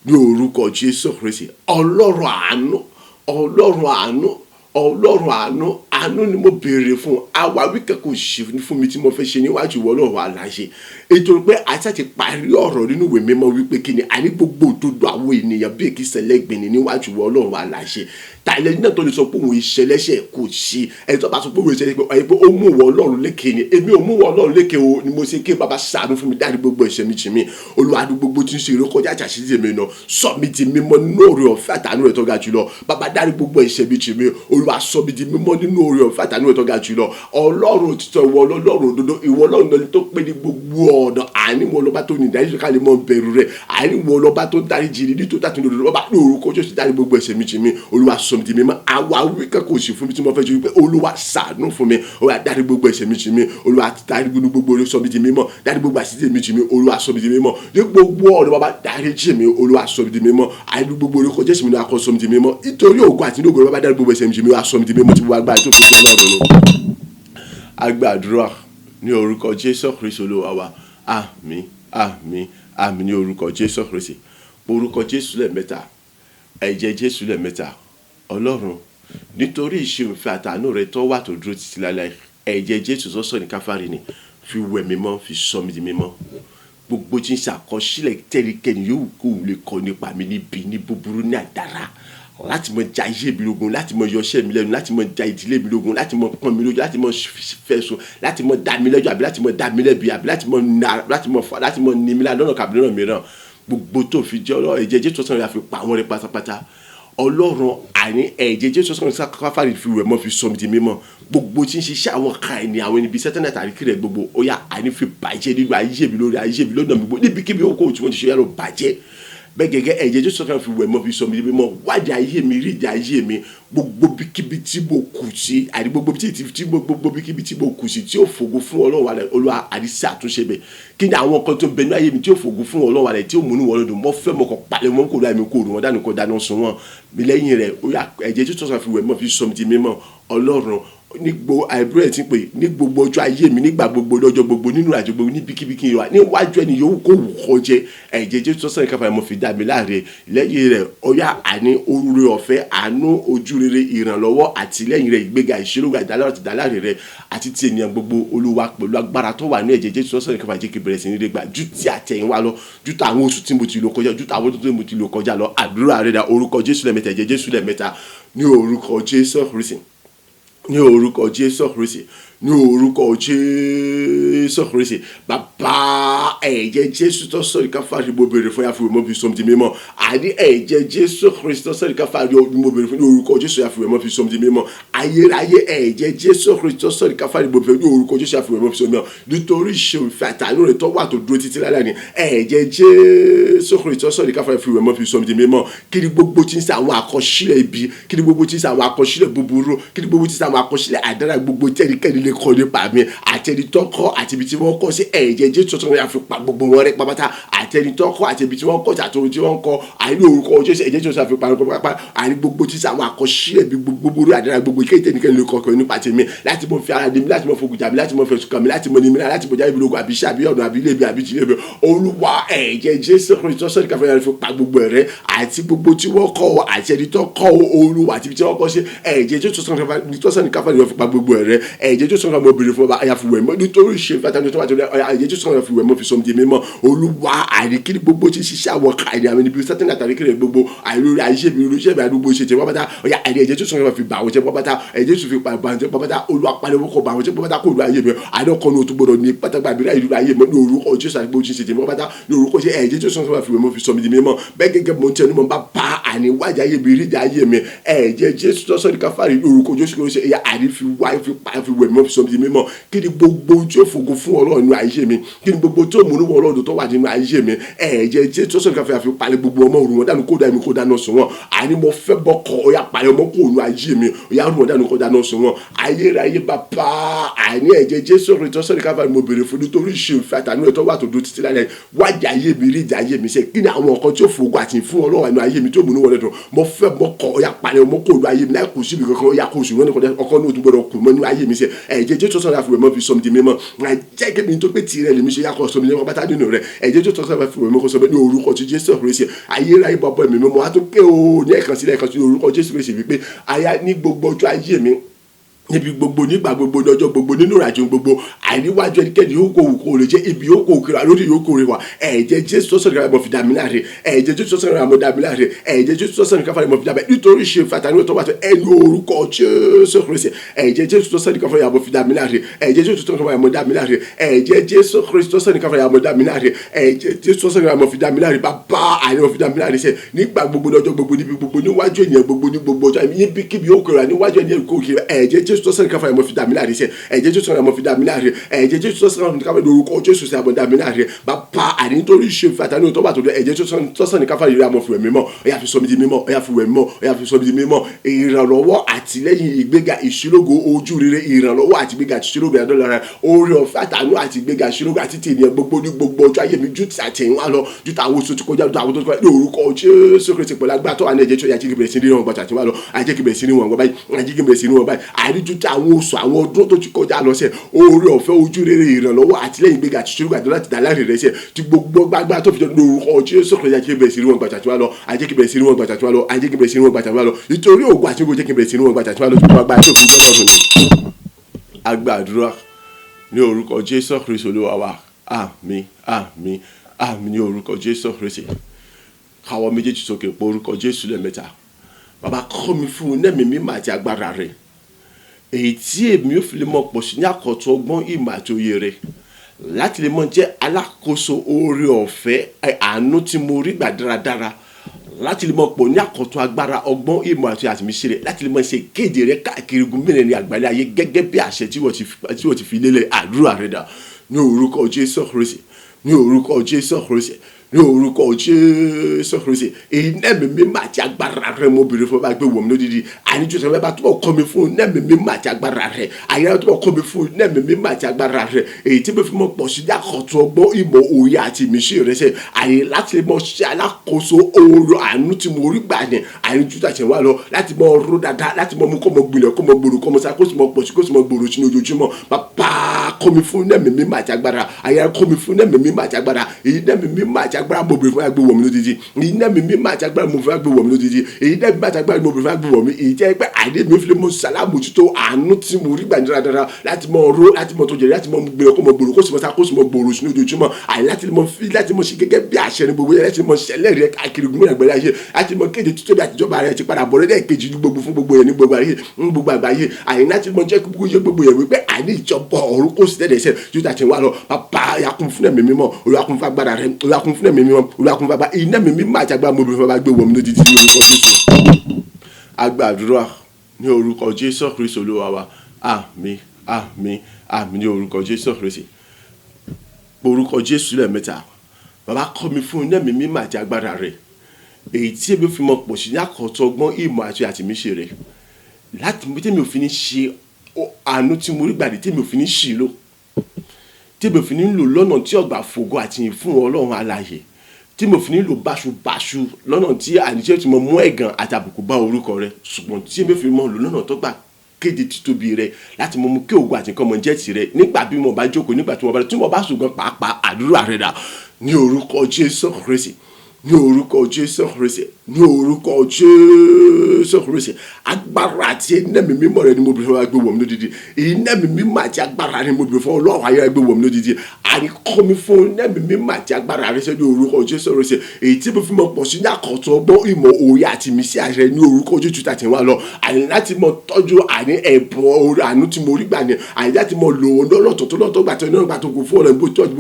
ní orúkọ Jésù Kristi. Ọlọ́run àánú, Ọlọ́run àánú, Ọlọ́run àánú, àánú ni mo béèrè fún. Àwáwí kankan kò ṣe fún mi tí mo fẹ́ ṣe níwájú Ọlọ́run aláṣẹ. Ètò pé àti àti parí ọ̀rọ̀ nínú ìwé mímọ́ wípé kí ni àní gbogbo òdodo àwọn ènìyàn bí èkì sẹlẹ̀gbìn ní níwájú Ọlọ́run aláṣẹ. Tàìlẹ̀ náà tó lè sọ pé òun ìṣẹ̀lẹ̀ṣẹ̀ kò sí. Ẹni tó bá sọ pé òun ìṣẹ̀lẹ̀ṣẹ̀ pé ó mú wọ Ọlọ́run lékè ni. Èmi ò mú wọ Ọlọ́run lékè o, ni mo ṣe kí bàbá ṣàánú fún mi, dárí gbogbo ẹ̀ṣẹ̀ mi jì mí. Olúwa gbogbo tí ń ṣe ìrékọjá àjàṣí di èmi náà, sọ mi di mímọ́ nínú oore-ọ̀fẹ́ àtàánú rẹ̀ tó ga jùlọ. Bàbá dárí gbogbo ẹ̀ṣẹ̀ mi jì mí. Olúwa sọ mi di mímọ́ nínú oore-ọ̀fẹ́ àtàánú rẹ̀ tó ga jùlọ. Ọlọ́run òtítọ́, ìwọ Ọlọ́run òdodo, ìwọ Ọlọ́run tó pé ní gbogbo ọ̀nà. Àní wọ lọ́ba tó ní ìdáríjì ká lè mọ bẹ̀rù rẹ̀. Àní wọ lọ́ba tó dáríjì ní tó tàtún lòdòdó. Bàbá ní orúkọ Jésù dárí gbogbo ẹ̀ṣẹ̀ mi jì mí. Olúwa sọ mi di mímọ́. Àwáwí kankan kò sí fún mi tí mo fẹ́ ju wípé Olúwa ṣàánú fún mi. Olúwa dárí gbogbo ẹ̀ṣẹ̀ mi jì mí. Olúwa dárí gbogbo oore sọ mi di mímọ́. Dárí gbogbo àṣìṣe mi jì mí. Olúwa sọ mi di mímọ́. Ní gbogbo ọ̀nà bàbá dáríjì mi. Olúwa sọ mi di mímọ́. Àní gbogbo oore kọ Jésù mi ní akọ sọ mi di mímọ́. Nítorí ògo àti ní ògo bàbá dárí gbogbo ẹ̀ṣẹ̀ mi jì mí. Olúwa sọ mi di mímọ́ tí gbogbo agbára tó fi jẹ́ Ọlọ́run. Agbàdúrà ní orúkọ Jésù Kristi Olúwa wa. Àmín, àmín, àmín ní orúkọ Jésù Kristi. Orúkọ Jésù lẹ́ẹ̀mẹ́ta, ẹ̀jẹ̀ Jésù lẹ́ẹ̀mẹ́ta. Ọlọ́run nítorí ìṣeun ìfẹ́ àtàánú rẹ̀ tó wà tó dúró títí láéláé, ẹ̀jẹ̀ Jésù tó sọ ní Káfárì ni fi wẹ̀ mí mọ́, fi sọ mi di mímọ́. Gbogbo tí ń ṣàkọsílẹ̀ tẹ́nikẹ́ni yóò kó lè kọ nípa mi níbi ní búburú ní àdára, láti mọ ja ayé mi lógun, láti mọ yọṣẹ́ mi lẹ́nu, láti mọ ja ìdílé mi lógun, láti mọ pọ́n mi lójú, láti mọ fẹ̀sùn, láti mọ dá mi lẹ́jọ́ àbí láti mọ dá mi lẹ́bi àbí láti mọ ní mi ládọ́nà kàbí lọ́nà mìíràn. Gbogbo tó fi jẹ́ ọlọ́run ẹ̀jẹ̀ Jésù sọ̀rọ̀ yà fi pa àwọn rẹ̀ pátápátá. Ọlọ́run àní ẹ̀jẹ̀ Jésù sọ̀rọ̀ Káfárì fi wẹ̀ mọ́, fi sọ mi di mímọ́. Gbogbo tí ń ṣiṣẹ́ àwọn kan ẹni àwọn ẹni bíi sẹ́tẹ́nà tàbí kírẹ̀ gbogbo ó yá àní fi bàjẹ́ nínú ayé mi lórí ayé mi lọ́nà mi gbogbo níbikíbi ó kó tí wọ́n ti ṣe yàrá bàjẹ́. Bẹ́ẹ̀ gẹ́gẹ́ ẹ̀jẹ̀ Jésù sọ̀rọ̀ fi wẹ̀ mọ́, fi sọ mi di mímọ́. Wádìí ayé mi, rí ìdí ayé mi, gbogbo bíkíbi tí mo kù sí, àní gbogbo bíkíbi tí mo kù sí tí ó fògo fún Ọlọ́run wa rẹ̀, Olúwa àdìsí àtúnṣe bẹ̀. Kí ni àwọn kan tó ń bẹ ní ayé mi tí ó fògo fún Ọlọ́run wa rẹ̀ tí ó múnú wọn lọ́dún? Mo fẹ́ mọ̀ kọ́ palẹ̀ mọ́ kó láì mi kó rù wọn dánù kó dáná sun wọn. Mi lẹ́yìn rẹ̀ ó yá ẹ̀jẹ̀ Jésù sọ̀rọ̀ fi wẹ̀ mọ́, fi sọ mi di mímọ́. Ọlọ́run ní gbogbo àìbúrẹ́ tí ń pè ní gbogbo ọjọ́ ayé mi, nígbà gbogbo lọ́jọ́ gbogbo, nínú àjọ gbogbo, níbikíbi kí n wà níwájú ẹni yòówù kó wù kó jẹ, ẹ̀jẹ̀ Jésù sọ̀rọ̀ Káfárì mo fi dá mi láre. Lẹ́yìn rẹ̀ ó yá àní oore-ọ̀fẹ́, àánú, ojúrere, ìrànlọ́wọ́, àtìlẹ́yìn rẹ̀, ìgbéga, ìṣerúgà, ìdáláre rẹ̀ àti ti ènìyàn gbogbo. Olúwa pẹ̀lú agbára tó wà ní ẹ̀jẹ̀ Jésù sọ̀rọ̀ Káfárì jẹ́ kí bẹ̀rẹ̀ sí ní rẹ̀ gbà ju ti àtẹ̀yìnwá lọ, ju ti àwọn oṣù tí mo ti lò kọjá, ju ti àwọn ọdún tí mo ti lò kọjá lọ. Àdúrà rẹ̀ dà orúkọ Jésù lẹ́ẹ̀mẹ́ta, ẹ̀jẹ̀ Jésù lẹ́ẹ̀mẹ́ta ní orúkọ Jésù Kristi, ní orúkọ Jésù Kristi, ní orúkọ Jésù Kristi. Bàbá ẹ̀jẹ̀ Jésù tó sọ̀rọ̀ Káfárì mo béèrè fún yàfi mọ́ fi sọ mi di mímọ́. Àní ẹ̀jẹ̀ Jésù Kristi tó sọ̀rọ̀ Káfárì mo béèrè fún ní orúkọ Jésù yàfi mọ́ fi sọ mi di mímọ́. Ayérayé ẹ̀jẹ̀ Jésù Kristi tó sọ̀rọ̀ Káfárì mo béèrè ní orúkọ Jésù yàfi mọ́ fi sọ mi mímọ́. Nítorí ìṣeun ìfẹ́ àtàánú rẹ̀ tó wà tó dúró títí láéláé ni ẹ̀jẹ̀ Jésù Jésù Kristo sọ̀rọ̀ káfíńsì fi wẹ̀mọ́ fi sọ di mímọ́ kí ni gbogbo tí ń ṣe àwọn àkọsílẹ̀ ibi kí ni gbogbo tí ń ṣe àwọn àkọsílẹ̀ búburú kí ni gbogbo tí ń ṣe àwọn àkọsílẹ̀ àdára gbogbo tẹ́nikẹ́ni lè kọ́ nípa mi àtẹni tó kọ́ àti ibi tí wọ́n kọ́ sí ẹ̀jẹ̀ Jésù tó ń fi pa gbogbo wọn rẹ́ pápátá àtẹni tó kọ́ àti ibi tí wọ́n kọ́ àtòrò tí wọ́n kọ́ àìní orúkọ Jésù ẹ̀jẹ̀ Jésù fi pa pápá àìní gbogbo tí ń ṣe àwọn àkọsílẹ̀ bí búburú àdára gbogbo ìkéyìí tẹ́nikẹ́ni lè kọ́ nípa tèmi láti mọ fi ara dé mi láti mọ fogun jà mi láti mọ fẹ̀sùn kàn mi láti mọ ní mi láti mọ jáde bí lóko àbí iṣẹ́ àbí ọ̀nà àbí ilé mi àbí ìjìnlẹ̀ mi Olúwa ẹ̀jẹ̀ Jésù Kristo sọ́ni káfíńsì fi pa gbogbo ẹ̀rẹ́ àti gbogbo tí wọ́n kọ́ àti ẹni tó kọ́ Olúwa àti ibi tí wọ́n kọ́ sí ẹ̀jẹ̀ Jésù sọ́ni káfíńsì fi pa gbogbo ẹ̀rẹ́ ẹ̀jẹ̀ Jésù sọ́ni obìnrin fún ọba àyàfi wẹ̀mọ́ nítorí ṣe fẹ́tàní tó wà tó lẹ́ ẹ̀jẹ̀ Jésù sọ́ni fi wẹ̀mọ́ fi sọmi di mímọ́ Olúwa àríkìrí gbogbo tí ṣiṣẹ́ àwọn kàìní àwọn ibi sátẹ́nì àtàríkìrí gbogbo àìlórí àìṣe mi olóṣèlú mi àdúgbò ṣe tẹ pápátá ọ̀yà ẹ̀jẹ̀ Jésù sọ́ni fi bà àwọn jẹ́ pápátá ẹ̀jẹ̀ Jésù fi pa àwọn jẹ́ pápátá Olúwa pariwo kọ bà àwọn jẹ́ pápátá kó lu ayé mi àdókòónú tó gbọdọ̀ ní pátágbà àbílẹ̀ ìlú ayé mi ní orúkọ Jésù àti bó ṣe tẹ pápátá ní orúkọ ṣe ẹ̀jẹ̀ Jésù sọ́ni fi wẹ̀mọ́ fi sọmi di mímọ́ bẹ́ẹ̀ gẹ́gẹ́ mo ń tẹnu mọ́ bá pa àníwájà ayé mi ríjà ayé mi ẹ̀jẹ̀ Jésù sọ́ni káfárí ní orúkọ Jésù kò ṣe ẹ̀yà àní fi wá fi pa fi wẹ̀mọ́ fi sọmi di mímọ́ kí ni gbogbo tí ó fògo fún Ọlọ́run nínú ayé mi kí ni gbogbo tó múnú Ọlọ́run tó wà nínú ayé mi ẹ̀jẹ̀ Jésù sọ́ni káfárí fi palẹ̀ gbogbo ọmọ òru wọn dànù kó dà mí kó dáná sùn wọn àní mo fẹ́ bọ́kọ̀ ọ̀yà palẹ̀ ọmọ kó nínú ayé mi ọ̀yà rú wọn dànù kó dáná sùn wọn ayérayé bàbá àní ẹ̀jẹ̀ Jésù Kristo sọ́ni káfárí mo béèrè fún nítorí ṣe ìfẹ́ àtànú ẹ̀ tó wà tó dó títí láyé wájà ayé mi rí ìjà ayé mi ṣe kí ni àwọn nǹkan tí ó fògo àti fún Ọlọ́run nínú ayé mi tó múnú wọlé dùn mo fẹ́ bọ́kọ̀ ọ̀yà palẹ̀ ọmọ kó nínú ayé mi láì kù síbi kankan ọ̀yà kò sùn wọn ọkọ ní o tún gbọdọ̀ kù mọ́ nínú ayé mi ṣe ẹ̀jẹ̀ Jésù sọ́ni àfi wẹ̀mọ́ fi sọmi di mímọ́ jẹ́ kí mi tó pé tirẹ̀ lèmi ṣe yàkọ̀ sọmi ní pátá nínú rẹ̀ ẹ̀jẹ̀ Jésù sọ́ni àfi wẹ̀mọ́ kó sọmi ní orúkọ tí Jésù Kristi ayérayé bàbá mi mímọ́ àtúnkẹ́ o ní ẹ̀kan sílẹ̀ ẹ̀kan sí orúkọ Jésù Kristi wípé aya ní gbogbo ọjọ́ ayé mi níbi gbogbo nígbà gbogbo lọ́jọ́ gbogbo nínú ìrìnàjò gbogbo àìníwájú ẹnikẹ́ni yóò kó òkú rẹ̀ jẹ́ ibi yóò kó òkú rẹ̀ lórí yóò kó rẹ̀ wá ẹ̀jẹ̀ Jésù sọ́sọ́ nìkan mọ̀ fi dàmí láre ẹ̀jẹ̀ Jésù sọ́sọ́ nìkan mọ̀ dàmí láre ẹ̀jẹ̀ Jésù sọ́sọ́ nìkan fàlẹ́ mọ̀ fi dàmí nítorí ṣe fàtàní tó wà tó ẹni orúkọ Jésù Kristi ẹ̀jẹ̀ Jésù sọ́sọ́ nìkan fàlẹ́ mọ̀ fi dàmí láre ẹ̀jẹ̀ Jésù sọ́sọ́ nìkan mọ̀ dàmí láre ẹ̀jẹ̀ Jésù Kristi sọ́sọ́ nìkan fàlẹ́ mọ̀ dàmí láre ẹ̀jẹ̀ Jésù sọ́sọ́ nìkan mọ̀ fi dàmí láre bàbá àní mọ̀ fi dàmí láre sẹ́ nígbà gbogbo lọ́jọ́ gbogbo níbi gbogbo níwájú ènìyàn gbogbo ní gbogbo ọjọ́ níbi kíbi ó kéré níwájú ènìyàn kò kéré ẹ̀jẹ̀ Jésù sọ́sọ́ nìkan fàlẹ́ mọ̀ fi dàmí láre sẹ́ ẹ̀jẹ̀ Jésù sọ́sọ́ nìkan mọ̀ fi dàmí láre ẹ̀jẹ̀ Jésù sọ́sọ́ nìkan fàlẹ́ lórúkọ Jésù sẹ́ àmọ̀ dàmí láre bàbá àní nítorí ṣe fàtàní tó wà tó ẹ̀jẹ̀ Jésù sọ́sọ́ nìkan fàlẹ́ àmọ̀ fi wẹ̀ mímọ́ ẹ̀yà fi sọmi di mímọ́ ẹ̀yà fi wẹ̀ mímọ́ ẹ̀yà fi sọmi di mímọ́ ìrànlọ́wọ́ àtìlẹ́yìn ìgbéga ìṣílógo ojú rere ìrànlọ́wọ́ àti ìgbéga ìṣílógo ìrànlọ́wọ́ oore ọ̀fẹ́ àtàánú àti ìgbéga ìṣílógo àti tènìyàn gbogbo ní gbogbo ọjọ́ ayé mi ju ti àtẹ̀yìnwá lọ ju tàwọn oṣù tó kọjá ju àwọn tó kọjá ní orúkọ Jésù Kristi pẹ̀lú agbára tó wà ní ẹ̀jẹ̀ tó yà kíkìbẹ̀rẹ̀ sí ní wọn gbàtà tí wà lọ àjẹ́ kíkìbẹ̀rẹ̀ sí ní wọn gbà báyìí àjẹ́ kíkìbẹ̀rẹ̀ sí ní wọn báyìí àríjú tí àwọn oṣù àwọn ọdún tó ti kọjá lọ sẹ́ oore ọ̀fẹ́ ojú rere ìrànlọ́wọ́ àtìlẹ́yìn ìgbéga ìṣílógo àti láti dà láre rẹ̀ sẹ́ ti gbogbo gbàgbà tó fi jọ ní orúkọ Jésù Kristi àjẹ́ kíkìbẹ̀rẹ̀ sí ní wọn gbàtà tí wà lọ àjẹ́ kíkìbẹ̀rẹ̀ sí ní wọn gbàtà tí wà lọ àjẹ́ kíkìbẹ̀rẹ̀ sí ní wọn gbàtà tí wà lọ nítorí ògùn àti ìgbòjẹ́ kíkìbẹ̀rẹ̀ sí ní wọn gbàtà tí wà lọ tó gbàgbà tó fi jọ́ sọ̀rọ̀ ní agbàdúrà ní orúkọ Jésù Kristi Olúwa wa àmín àmín àmín ní orúkọ Jésù Kristi káwọ́ méjèèjì sókè pé orúkọ Jésù lẹ́ẹ̀mẹ́ta bàbá kọ́ mi fún un nẹ́ẹ̀mí mímọ́ àti agbára rẹ̀ èyí tí èmi ò fi lè mọ̀ pọ̀ sí ní àkọ́tún ọgbọ́n ìmọ̀ àti òye rẹ̀ láti lè mọ̀ jẹ́ alákòóso oore ọ̀fẹ́ àánú tí mo rí gbà dáradára láti lè mọ̀ pọ̀ ní àkọ́tún agbára ọgbọ́n ìmọ̀ àti àtìmíṣe rẹ̀ láti lè mọ̀ ṣe kéde rẹ̀ káàkiri gómìnà ní àgbáyé ayé gẹ́gẹ́ bí àṣẹ tí wọ́n ti fi lélẹ̀ àdúrà rẹ̀ dà ní orúkọ Jésù Kristi ní orúkọ Jésù Kristi ní orúkọ Jésù Kristi nẹ́ẹ̀mí mímọ́ àti agbára rẹ̀ mo béèrè fún ọba gbé wọ̀n mi lódìdí àníjọ́ sọ bá túbọ̀ kọ́ mi fún nẹ́ẹ̀mí mímọ́ àti agbára rẹ̀ àyẹ̀wò túbọ̀ kọ́ mi fún nẹ́ẹ̀mí mímọ́ àti agbára rẹ̀ èyí tí mo fi mọ̀ pọ̀ sí ní àkọ́tún ọgbọ́n ìmọ̀ òye àti ìmísí rẹ̀ sẹ́ àyè láti mọ̀ ṣe alákòóso oore àánú tí mo rí gbà ní àníjọ́ tàṣẹ wá lọ láti mọ̀ ro dáadáa láti mọ̀ mú kọ́ mọ̀ gbilẹ̀ kọ́ mọ̀ gbòòrò kọ́ mọ̀ sá kó sì mọ̀ pọ̀ sí kó sì mọ̀ gbòòrò sí ní ojoojúmọ́ bàbá kọ́ mi fún nẹ́ẹ̀mí mímọ́ àti agbára àyè kọ́ mi fún nẹ́ẹ̀mí mímọ́ àti agbára èyí nẹ́ẹ̀mí mímọ́ àti agbára mo béèrè fún agbé wọ̀ mí lódìdí èyí nẹ́ẹ̀mí mímọ́ àti agbára mo fẹ́ gbé wọ̀ mí lódìdí èyí nẹ́ẹ̀mí mímọ́ àti agbára mo fẹ́ gbé wọ̀ mí èyí jẹ́ pé àdé mi fi lè mọ sàlámù títọ́ àánú tí mo rí gbà dáradára láti mọ ro láti mọ tó jẹrẹ láti mọ gbèrò kó mọ gbòòrò kó sì mọ sá kó sì mọ gbòòrò sí ní ojoojúmọ́ àyè láti mọ ṣe gẹ́gẹ́ bí àṣẹ ní gbogbo yẹn láti mọ ṣẹlẹ̀ rẹ káàkiri gbogbo àgbáyé ayé láti mọ kéde títọ́ bí àtijọba rẹ ti padà bọ̀ lẹ́dẹ̀ kejì ní gbogbo fún gbogbo yẹn ní gbogbo àgbáyé àyè láti mọ jẹ́ gbogbo yẹn wípé àní ìjọba ọ̀run kò sí tẹ́lẹ̀ sẹ́ yóò tà ti wá lọ bàbá yakun fún ẹ̀mí mímọ́ olùwàkùn fún agbára rẹ olùwàkùn fún ẹ̀mí mímọ́ olùwàkùn fún agbára iná mi mímọ́ àti agbára mo bẹ̀rẹ̀ fún agbára gbé wọ̀n mi lójijì ní orúkọ Jésù agbàdúrà ní orúkọ Jésù Kristi Olúwa wa àmín àmín àmín ní orúkọ Jésù Kristi orúkọ Jésù lẹ́ẹ̀mẹ́ta bàbá kọ́ mi fún ẹ̀mí mímọ́ àti agbára rẹ̀ èyí tí èmi fi mọ pọ̀ sí ní àkọ́tọ̀ ọgbọ́n ìmọ̀ àti àtìmíṣe rẹ̀ láti mú tèmi ò fi ní ṣe àánú tí mo rí gbàdé tèmi ò fi ní ṣì lò tèmi ò fi ní lò lọ́nà tí ọgbà fògo àtìyìn fún ọlọ́run alààyè tí mo fi ní lò báṣubàṣu lọ́nà tí àníṣe tí mo mú ẹ̀gàn àti àbùkù bá orúkọ rẹ̀ ṣùgbọ́n tí èmi fi mọ lò lọ́nà tó gbà kéde títóbi rẹ̀ láti mọ mú kí ògo àti nǹkan mọ jẹ́ tirẹ̀ nígbà bí mo bá jókòó nígbà tí mo bá ṣùgbọ́n pàápàá àdúrà rẹ̀ dà ní orúkọ Jésù Kristi ní orúkọ Jésù Kristi ní orúkọ Jésù Kristi agbára àti ẹnẹ́mi mímọ́ rẹ ni mo bèrè fún wa gbé wọ̀mí lódìdí ẹnẹ́mi mímọ́ àti agbára ni mo bèrè fún ọlọ́run ayé gbé wọ̀mí lódìdí àríkọ́ mi fún ẹnẹ́mi mímọ́ àti agbára rẹ sẹ́ni orúkọ Jésù Kristi èyí tí mo fi mọ pọ̀ sí ní àkọ́tọ̀ ọgbọ́n ìmọ̀ òye àti ìmísí àṣẹ ní orúkọ Jésù tàti wá lọ àní láti mọ tọ́jú àní ẹ̀bùn orí àánú tí mo rí gbà ní àní láti mọ lò ó lọ́tọ̀ tó lọ́tọ̀ gbà tó ní ọ̀gbà tó kù fún ọ̀rẹ́ bó tọ́jú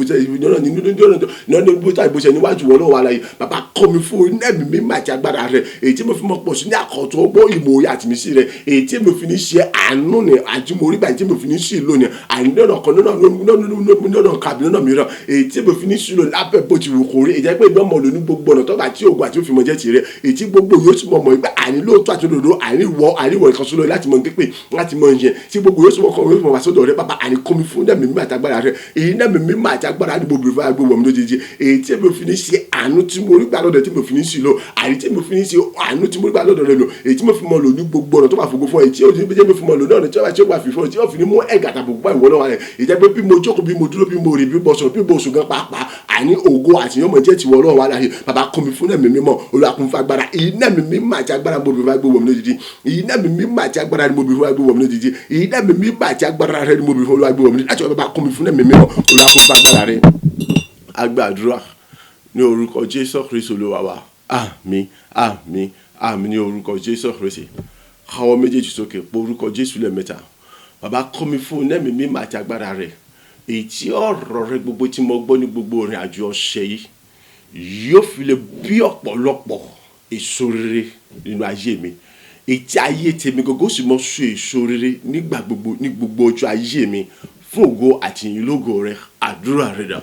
bó ṣe níwájú wọn lọ́wọ́ aláyé bàbá kọ́ mi fún ẹnẹ́mi mímọ́ àti agbára rẹ èyí tí mo fi mọ pọ̀ sí ní àkọ́tọ̀ ọgbọ́n ìmọ̀ òye àti ìmísí rẹ èyí tí mo fi ní ṣe àánú ni àti mo rí gbà tí mo fi ní ṣe lónìí àní lọ́nà kan lọ́nà kàbí lọ́nà mìíràn èyí tí mo fi ní ṣe lò lábẹ́ bó ti wù kó rí èyí pé ìgbà mọ̀ lóní gbogbo ọ̀nà tọ́gbà tí ògùn àti òfin mọ̀ jẹ́ tirẹ̀ èyí tí gbogbo yóò sì mọ̀ ìgbà àní lóòótọ́ àti òdodo àníwọ̀ ìkan sólò láti mọ̀ pípé láti mọ̀ yẹn tí gbogbo yóò sì mọ̀ kọ́ yóò mọ̀ wá sọ́dọ̀ rẹ bàbá àní kọ́ mi fún ẹ̀mí mímọ́ àti agbára rẹ èyí ẹ̀mí mímọ́ àti agbára ni mo bèrè fún agbó wọ̀mí lójijì èyí tí mo fi ní ṣe àánú tí mo rí gbà lọ́dọ̀ tí mo fi ní ṣe lò àní tí mo fi ní ṣe àánú tí mo rí gbà lọ́dọ̀ rẹ lò èyí tí mo fi mọ̀ lò ní gbogbo ọ̀nà tó bá fògo fún ẹ tí ó fi mọ̀ lò náà tí ó bá fi fún ẹ tí ó fi ní mú ẹ̀gà tàbí gbà ìwọ lọ́wọ́ rẹ èyí jẹ́ pé bí mo jókòó bí mo dúró bí mo rìn bí mo sọ̀rọ̀ bí mo sùn gan pàápàá àní ògo àti yọmọ jẹ́ tiwọ́ lọ́wọ́ aláyé bàbá kọ́ mi fún ẹ̀mí mímọ́ olùwàkùn fún agbára èyí ẹ̀mí mímọ́ àti agbára mo bèrè fún agbó wọ̀mí lójijì èyí ẹ̀mí mímọ́ àti agbára ni mo bèrè fún agbó wọ̀mí lójijì èyí ẹ̀mí mímọ́ àti agbára rẹ ni mo bèrè fún agbó wọ̀mí lójijì láti wọ́n bàbá kọ́ mi fún ẹ̀mí mímọ́ olùwàkùn fún agbára rẹ agbàdúrà ní orúkọ Jésù Kristi Olúwa wa àmín àmín àmín ní orúkọ Jésù Kristi àwọn méjèèjì sókè pé orúkọ Jésù lẹ́ẹ̀mẹ́ta bàbá kọ́ mi fún ẹ̀mí mímọ́ àti agbára rẹ èyí tí ọ̀rọ̀ rẹ gbogbo tí mo gbọ́ ní gbogbo ìrìn àjò ọ̀sẹ̀ yìí yóò fi lè bí ọ̀pọ̀lọpọ̀ èso rere nínú ayé mi èyí tí ayé tèmi gògó sì mọ́ so èso rere nígbà gbogbo ní gbogbo ọjọ́ ayé mi fún ògo àti ìyìn lógo rẹ àdúrà rẹ dà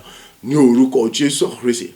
ní orúkọ Jésù Kristi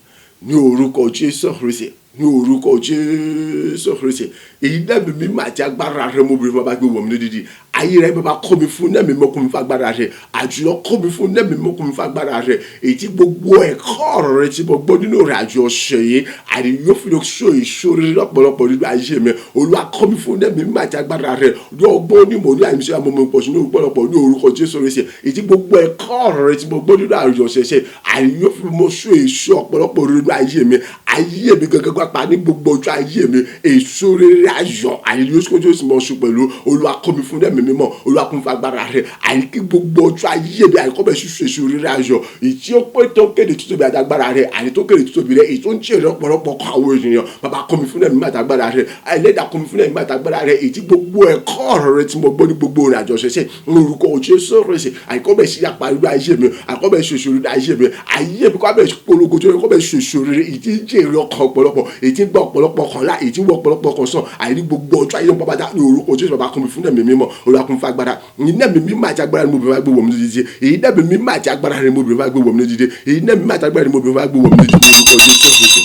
ní orúkọ Jésù Kristi ní orúkọ Jésù Kristi èyí ẹ̀mí mímọ́ àti agbára rẹ mo bèrè fún bàbá gbé wọ̀mí lódìdí ayé rẹ bàbá kọ́ mi fún ẹ̀mí mímọ́ kọ́ mi fún agbára rẹ àjùlọ kọ́ mi fún ẹ̀mí mímọ́ kọ́ mi fún agbára rẹ èyí tí gbogbo ẹ̀kọ́ ọ̀rọ̀ rẹ tí mo gbọ́ nínú rẹ̀ àjọ ọ̀sẹ̀ yìí àrí yóò fi lè so ìṣòro lọ́pọ̀lọpọ̀ nínú ayé mi Olúwa kọ́ mi fún ẹ̀mí mímọ́ àti agbára rẹ ní ọgbọ́n onímọ̀ ní àyè àmọ́ mo pọ̀ sí ní ọ̀pọ̀lọpọ̀ ní orúkọ Jésù Kristi èyí tí gbogbo ẹ̀kọ́ ọ̀rọ̀ rẹ tí mo gbọ́ nínú àjọ ọ̀sẹ̀ àrí yóò fi mo so èso ọ̀pọ̀lọpọ̀ nínú ayé mi gangan pápá ní gbogbo ọjọ́ ayé mi èso rere ayọ̀ àrí yóò sì mọ̀ sùn pẹ̀lú Olúwa kọ́ mi fún ẹ̀mí mímọ́ Olúwa kún fún agbára rẹ àyíkí gbogbo ọjọ́ ayé mi àyíkọ́ bẹ̀ ṣíṣe èso rere ayọ̀ ìtí ó pé tó kéde títóbi àtàgbára rẹ àyí tó kéde títóbi rẹ èyí tó ń jẹ́ ọ̀pọ̀lọpọ̀ kọ́ àwọn ènìyàn bàbá kọ́ mi fún ẹ̀mí àtàgbára rẹ ẹlẹ́dàá kọ́ mi fún ẹ̀mí àtàgbára rẹ èyí tí gbogbo ẹ̀kọ́ ọ̀rọ̀ rẹ tí mo gbọ́ ní gbogbo ìrìn àjò ṣẹṣẹ lórúkọ Jésù Kristi àyíkọ́ bẹ̀ ṣí apá irú ayé mi àyíkọ́ bẹ̀ ṣe èso rere ayé mi ayé mi kọ́ bẹ̀ polongo tó yẹ kọ́ bẹ̀ ṣe èso rere èyí tí ń jẹ́ èrè ọkàn ọ̀pọ̀lọpọ̀ èyí tí ń gbọ́ ọ̀pọ̀lọpọ̀ kan lá èyí tí ń wọ ọ̀pọ̀lọpọ̀ kan sàn àyí gbogbo ọjọ́ ayé mi pàpàdà ní orúkọ Jésù bàbá kọ́ mi fún ẹ̀mí mímọ́ Olúwa kún fún agbára ìnẹ́mi mímọ́ àti agbára ni mo bèrè fún agbó wọ̀mí lójijì èyí nẹ́mi mímọ́ àti agbára ni mo bèrè fún agbó wọ̀mí lójijì èyí nẹ́mi mímọ́ àti agbára ni mo bèrè fún agbó wọ̀mí lójijì orúkọ Jésù Kristi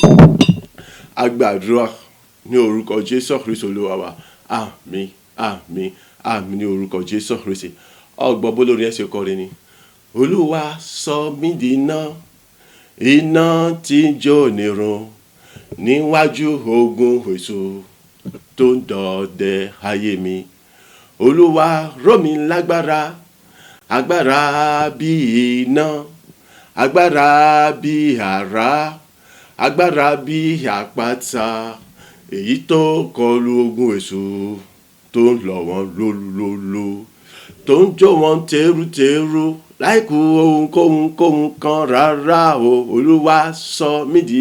agbàdúrà ní orúkọ Jésù Kristi Olúwa wa àmín àmín àmín ní orúkọ Jésù Kristi ọgbọ́n bólórí ẹ̀sìn kọrin ni Olúwa sọ mí di iná tí ń jó nírun níwájú ogun èso tó ń dọdẹ ayé mi Olúwa rọ̀ mí lágbára agbára bí iná agbára bí àrá agbára bí àpáta èyí tó kọlu ogun èso tó ń lọ wọ́n lólóló tó ń jó wọn tẹrútẹrú láìkú ohunkóhun kan rárá o Olúwa sọ mí di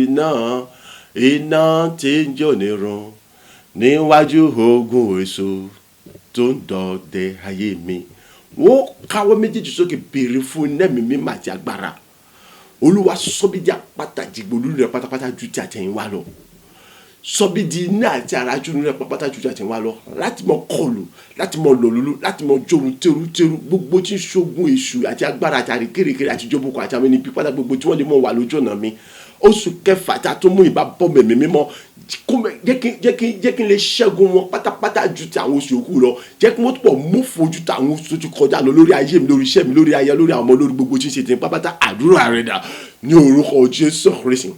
iná tí ń jó nírun níwájú ogun èso tó ń dọdẹ ayé mi wọ́n káwọ́ méjèèjì sókè béèrè fún ẹ̀mí mímọ́ àti agbára Olúwa sọ mí di àpáta jìgbòlù rẹ̀ pátápátá ju ti àtẹ̀yìnwá lọ sọ mí di iná àti àrájú rẹ̀ pátápátá ju ti àtẹ̀yìnwá lọ láti mọ kọlù láti mọ lòlúlú láti mọ jóun tẹrútẹrú gbogbo tí ń ṣogun èṣù àti agbára àti àríkèrèkèrè àti jọbọkọ àti àwọn ẹni pípátá gbogbo tí wọ́n lè mọ wà lójú ọ̀nà mi oṣù kẹfà tá a tún mú ìbá bọ́ mẹ̀mí mímọ́ jẹ́ kí n lè ṣẹ́gun wọn pátápátá ju ti àwọn oṣù yòókù lọ, jẹ́ kí wọ́n túbọ̀ mú fojú ta àwọn oṣù tó ti kọjá lọ lórí ayé mi, lórí iṣẹ́ mi, lórí aya, lórí àwọn ọmọ, lórí gbogbo tí ń ṣe ti pátápátá. Àdúrà rẹ̀ dà ní orúkọ Jésù Kristi,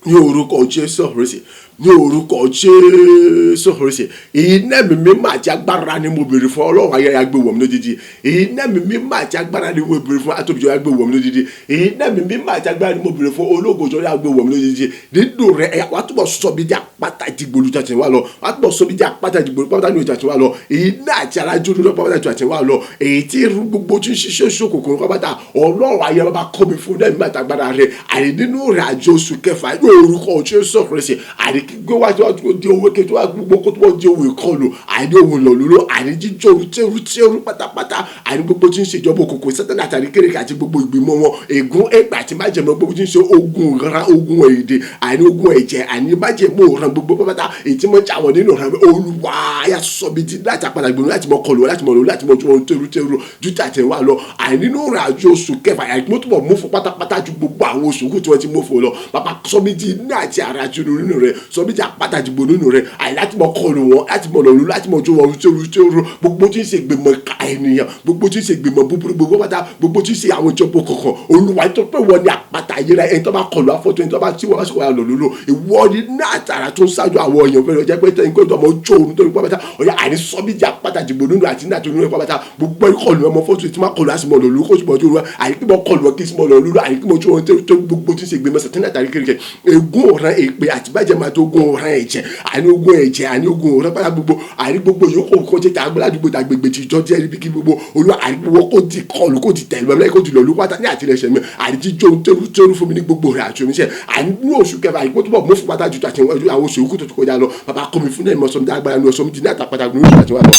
ní orúkọ Jésù Kristi, ní orúkọ Jésù Kristi. Iná mi mímọ́ àti agbára ni mo béèrè fún Ọlọ́run ayẹyẹ gbé wọ̀ mí lójijì. Iná mi mímọ́ àti agbára ni mo béèrè fún atóbijọ́ gbé wọ̀ mí lójijì. Iná mi mímọ́ àti agbára ni mo béèrè fún ológojọ́ gbé wọ̀ mí lójijì. Nínú rẹ̀ wàá túbọ̀ sọ bí di àpáta ìdìgbòlù tàtí wá lọ, wàá túbọ̀ sọ bí di àpáta ìdìgbòlù pátá ní ìtàtí wá lọ. Iná àti arájú ní pátá ìtàtí wá lọ. Èyí tí irú gbogbo tí ń ṣiṣẹ́ ṣòkòkò pátá Ọlọ́run ayẹyẹ bá kọ́ mi fún náà mi àti agbára rẹ̀. Àrí nínú rẹ̀ àjọ oṣù kẹfà ní orúkọ Jésù Kristi. Àrí gbé wá di owó kejì wá gbogbo kó tó wọ́n di owó ìkọlù, àní ohun lọ̀lúlọ́, àní jíjọ́ tẹ́rù pátápátá, àní gbogbo tí ń ṣe ìjọba òkòkò Sátánì àtàrí kérékè àti gbogbo ìgbìmọ̀ wọn, ègún ẹgbà àti májẹ̀mú gbogbo tí ń ṣe ogun ran ogun èdè, àní ogun ẹ̀jẹ̀, àní májẹ̀mú ran gbogbo pátá èyí tí wọ́n jà wọ́n nínú ran Olúwa yà sọ bí ti láti àpàdà gbòòrò láti mọ kọlù láti mọ lò láti mọ tún tẹ́rù jútà tẹ̀ wá lọ. Àní nínú rẹ̀ àjọ oṣù kẹfà àyà mo túbọ̀ mú fún pátápátá ju gbogbo àwọn oṣù kù tí wọ́n ti mú fún lọ. Bàbá sọ bí ti ní àti àrà àti nínú rẹ̀, sọ bí ti àpáta jìgbò nínú rẹ̀, àyè láti mọ kọlù wọn, láti mọ lọ̀lú, láti mọ jó wọn rútẹ́rù gbogbo tí ń ṣe gbèmọ̀ ká ènìyàn, gbogbo tí ń ṣe gbèmọ̀ búburú gbogbo pátá, gbogbo tí ń ṣe àwọn ìjọba kọ̀ọ̀kan. Olúwa tó pé wọ́n ní àpáta ayéra ẹni tó bá kọlù afọ́tò ẹni tó bá tí wọ́n bá sọ̀rọ̀ lọ̀lú ìwọ ni náà tààrà tó ń ṣáájú àwọn èèyàn fẹ́rẹ̀ jẹ́ pé tẹ́yìn pé ọmọ ojú òun tó ń pátá ọ̀yà àní sọ́bí jẹ́ àpáta jìgbò nínú àti ní àtúnú pátá gbogbo ìkọlù ọmọ fọ́tò tí máa kọlù àti mọ̀ lọ̀lú kó sì mọ̀ ojú wọn àní kí mọ̀ kọlù wọn kí sì mọ̀ lọ̀lú àní kí mọ̀ ojú wọn tó gbogbo tí ń ṣe gbèmọ̀ Sátánì àtàrí kékeré ègún ọ̀ràn èpè àti bàjẹ́ máa tó gún ọ̀ràn ẹ̀jẹ̀, àní ogun ẹ̀jẹ̀, àní ogun ọ̀ràn pátá gbogbo, àní gbogbo yòókù kó jẹ́ tàgbà ládùúgbò tàgbègbè tí ìjọ jẹ́ ibi kí gbogbo Olúwa àní gbogbo kó ti kọlù kó ti tẹ̀lé bẹ́ẹ̀ kó ti lọ̀lú pátá ní àtìlẹsẹ̀ mi, àní jíjó tẹ́rù fún mi ní gbogbo rẹ̀ àti omiṣẹ́, àní ní oṣù kẹfà àní kó túbọ̀ mú fún pátá ju àti àwọn oṣù yòókù tó ti kọjá lọ. Bàbá kọ́ mi fún náà ìmọ̀sọ́mi dágbára ní ọ̀sọ́mi dín ní àtàpàtà ní oṣù àti wà lọ.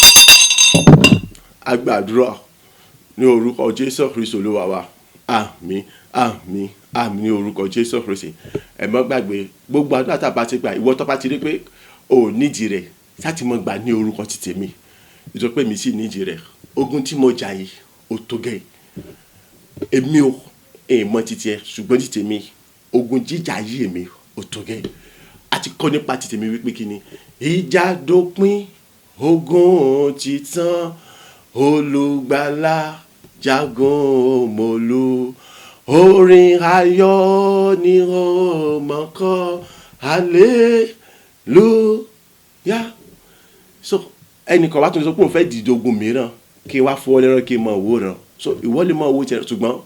Agbàdúrà ní orúkọ Jésù Kristi Olúwa wa. Àmín àmín àmín ní orúkọ Jésù Kristi. Ẹ má gbàgbé gbogbo àdúrà tá a bá ti gbà, ìwọ tó bá ti rí pé o nídìí rẹ̀ láti mọ gbà ní orúkọ ti tèmi, nítorí pé mi sì nídìí rẹ̀. Ogun tí mo jà yìí ó tó gẹ́, èmi ò èèmọ̀ títí ẹ ṣùgbọ́n ti tèmi ogun jíjà yìí èmi ó tó gẹ́. A ti kọ́ nípa ti tèmi wípé kí ni ìjà dópin ogun ti tán olùgbàlà jagun mọ́lú orin ayọ̀ ni ó mọ̀kọ́ hallelujah. So ẹnìkan wá tó ń sọ pé òun fẹ́ dìde ogun mìíràn kí wá fọwọ́ lẹ́rọ̀ kí n mọ owó ràn, so ìwọ lè mọ owó tiẹ̀ ṣùgbọ́n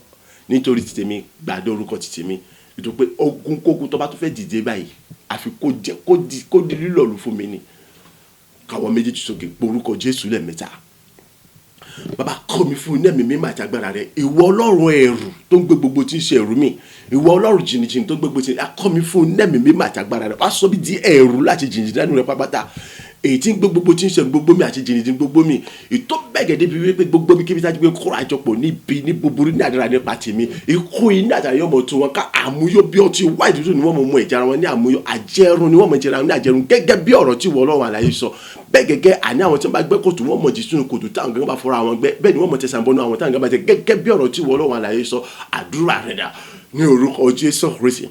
nítorí ti tèmi gbàdé orúkọ ti tèmi, nítorí pé ogun kógun tó bá tó fẹ́ dìde báyìí àfi kó di lílọ̀lù fún mi ni. Káwọ́ méjèèjì sókè porúkọ Jésù lẹ́ẹ̀mẹ́ta. Bàbá kọ́ mi fún iná mi mímọ́ àti agbára rẹ̀, ìwọ Ọlọ́run ẹ̀rù tó ń gbé gbogbo tí ń ṣe ẹ̀rù mi, ìwọ Ọlọ́run jìnnìjìnnì tó ń gbé gbogbo tí ń kọ́ mi fún iná mi mímọ́ àti agbára rẹ̀, wá sọ bí di ẹ̀rù láti jìnnìjìnnì lẹ́nu rẹ̀ pápátá, èyí tí ń gbé gbogbo tí ń ṣe gbogbo mi àti jìnnìjìnnì gbogbo mi, ìtó bẹ́gẹ̀ débi wípé gbogbo mi kíbi tájú pé kóra àjọpọ̀ níbi ní búburú ní àdára nípa tèmi, ikú yìí ní àdára yọmọ tó wọn ká àmúyó bí ọtí wá ìdúró ni wọ́n mọ̀ mú ẹ̀jẹ̀ ara wọn ní àmúyó, àjẹrun ni wọ́n mọ̀ jẹra wọn ní àjẹrun gẹ́gẹ́ bí ọ̀rọ̀ tí ìwọ Ọlọ́run àlàyé sọ. Bẹ́ẹ̀ gẹ́gẹ́ àní àwọn tí wọ́n bá gbẹ́ kòtò wọ́n mọ̀ jì sínú kòtò táwọn gẹ́gẹ́ bá fọ́ra àwọn gbẹ́, bẹ́ẹ̀ ni wọ́n mọ̀ tẹ̀sán bọ́nú àwọn táwọn gẹ́gẹ́ bá tẹ̀ gẹ́gẹ́ bí ọ̀rọ̀ tí ìwọ Ọlọ́run àlàyé sọ. Àdúrà rẹ̀ dà ní orúkọ Jésù Kristi,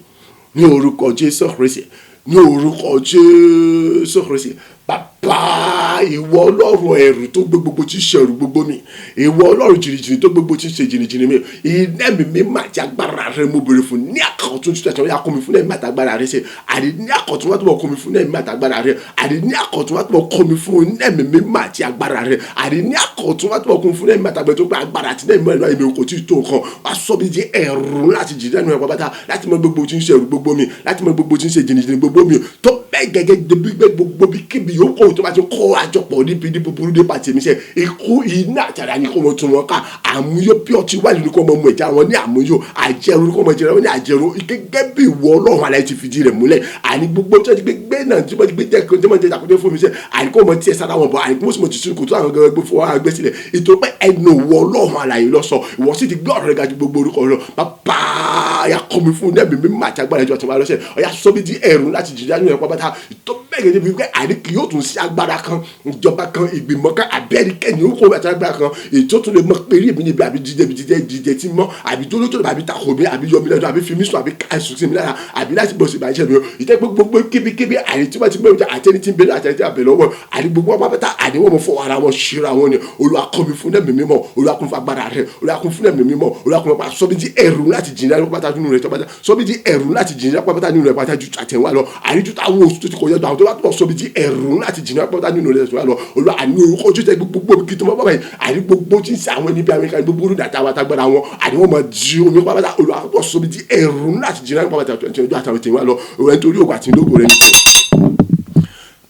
ní orúkọ Jésù Kristi, ní orúkọ Jésù Kristi. Bàbá ìwọ Ọlọ́run ẹ̀rù tó gbé gbogbo tí ń ṣe ẹ̀rù gbogbo mi, ìwọ Ọlọ́run jìnnìjìnnì tó gbé gbogbo tí ń ṣe jìnnìjìnnì mi, iná mi mímọ́ àti agbára rẹ mo béèrè fún ní àkọ́tún tí tẹ̀sán yà kọ́ mi fún náà mímọ́ àti agbára rẹ ṣe, àdé ní àkọ́tún wá tó bọ̀ kọ́ mi fún náà mímọ́ àti agbára rẹ, àdé ní àkọ́tún wá tó bọ̀ kọ́ mi fún náà mímọ́ àti agbára rẹ, àdé ní àkọ́tún wá tó bọ̀ kọ́ mi fún náà mímọ́ àti agbára tó gba agbára àti náà mímọ́ ẹ̀rọ ìmọ̀ kò tí ì tó nǹkan, wá sọ bí di ẹ̀rù láti jìnnì nínú ẹ̀kọ́ bàtà láti mọ gbogbo tí ń ṣe ẹ̀rù gbogbo mi, láti mọ gbogbo tí ń ṣe jìnnìjìnnì gbogbo mi, tó bẹ́ẹ̀ gẹ́gẹ́ débi gbogbo bí kíbi yòókù tó bá ti kọ́ àjọpọ̀ níbi ní búburú dé pàtì mi sẹ́, ikú iná àtàrà ní kò mọ̀ tún wọn ká, àmúyó bí ọtí wáyé ní kò mọ̀ mú ẹ̀jẹ̀ wọn ní àmúyó, àjẹrù ní kò mọ̀ jẹrẹ wọn ní àjẹrù, gẹ́gẹ́ bí ìwọ Ọlọ́run àlàyé ti fìdí rẹ̀ múlẹ̀, àní gbogbo tí wọ́n ti gbé náà tí wọ́n ti gbé jẹ́ kí wọ́n ti dàkúndé fún mi sẹ́, àní kò mọ̀ tiẹ̀ sára wọn bọ̀, àní kò mọ̀ ti sún kò tó àwọn gẹ́gẹ́ gbé fún wọn gbé sílẹ̀, ìtò pé ẹnu ìwọ Ọlọ́run àlàyé lọ sọ, ìwọ sì ti gbé ọ̀rọ̀ rẹ̀ ga ju gbogbo orúkọ lọ. Bàbá ya kọ́ mi fún nẹ́ẹ̀mí mi máa jágbára ẹjọ́ àti máa lọ́sẹ̀, ọ̀yà sọ bí di ẹ̀rù láti jìjà nínú ẹ̀kọ́ bàtà, ìtò bẹ́ẹ̀ gẹ́gẹ́ bí wípé àní kì yóò tún sí agbára kan, ìjọba kan, ìgbìmọ̀ kan, abẹ́rìkẹ́ni ó kó àti agbára kan, ètò tó lè mọ péré mi níbi àbí jíjẹ tí mọ́ àbí tó lótó àbí takò mi àbí yọmi lẹ́nu àbí fi mí sùn àbí káìsùn sí mi lára àbí láti bọ̀ sí ìbàjẹ́ mi o ìtẹ́ gbogbo kébékébé àní tí wọ́n ti bẹ̀rù àtẹni tí ń bẹ̀rù àtẹni tí ń bẹ̀rù lọ́wọ́ àní gbogbo wọn pátá àní wọn mọ̀ fọ ara wọn ṣíra wọn ni Olúwa kọ́ mi fún ẹ̀mí mímọ́ Olúwa kún fún agbára rẹ̀ Olúwa kún fún ẹ̀mí mímọ́ Olúwa kún fún sọ́bi di ẹ̀rù láti jìnnà pátá nínú rẹ̀ pátá sọ́bi di ẹ̀rù láti jìnnà pátá nínú rẹ̀ pátá ju àtẹ̀wá lọ àní ju táwọn oṣù tó ti kọjá àwọn tó bá tọ̀ sọ́bi di ẹ̀rù láti jìnnà pátá nínú rẹ̀ tó wà lọ Olúwa àní orúkọ ojú tẹ gbogbo kí tó mọ́ báyìí àní gbogbo tí ń sẹ àwọn ẹni bí Amẹ́ríkà gbogbo orí dàtà àwọn àtàgbàrà wọn àní wọn máa di omi pátá Olúwa tọ̀ sọ́bi di ẹ̀rù láti jìnnà pátá àtàwọn tẹ̀wá lọ òun nítorí ògùn àti ìlógún rẹ̀ nìkan.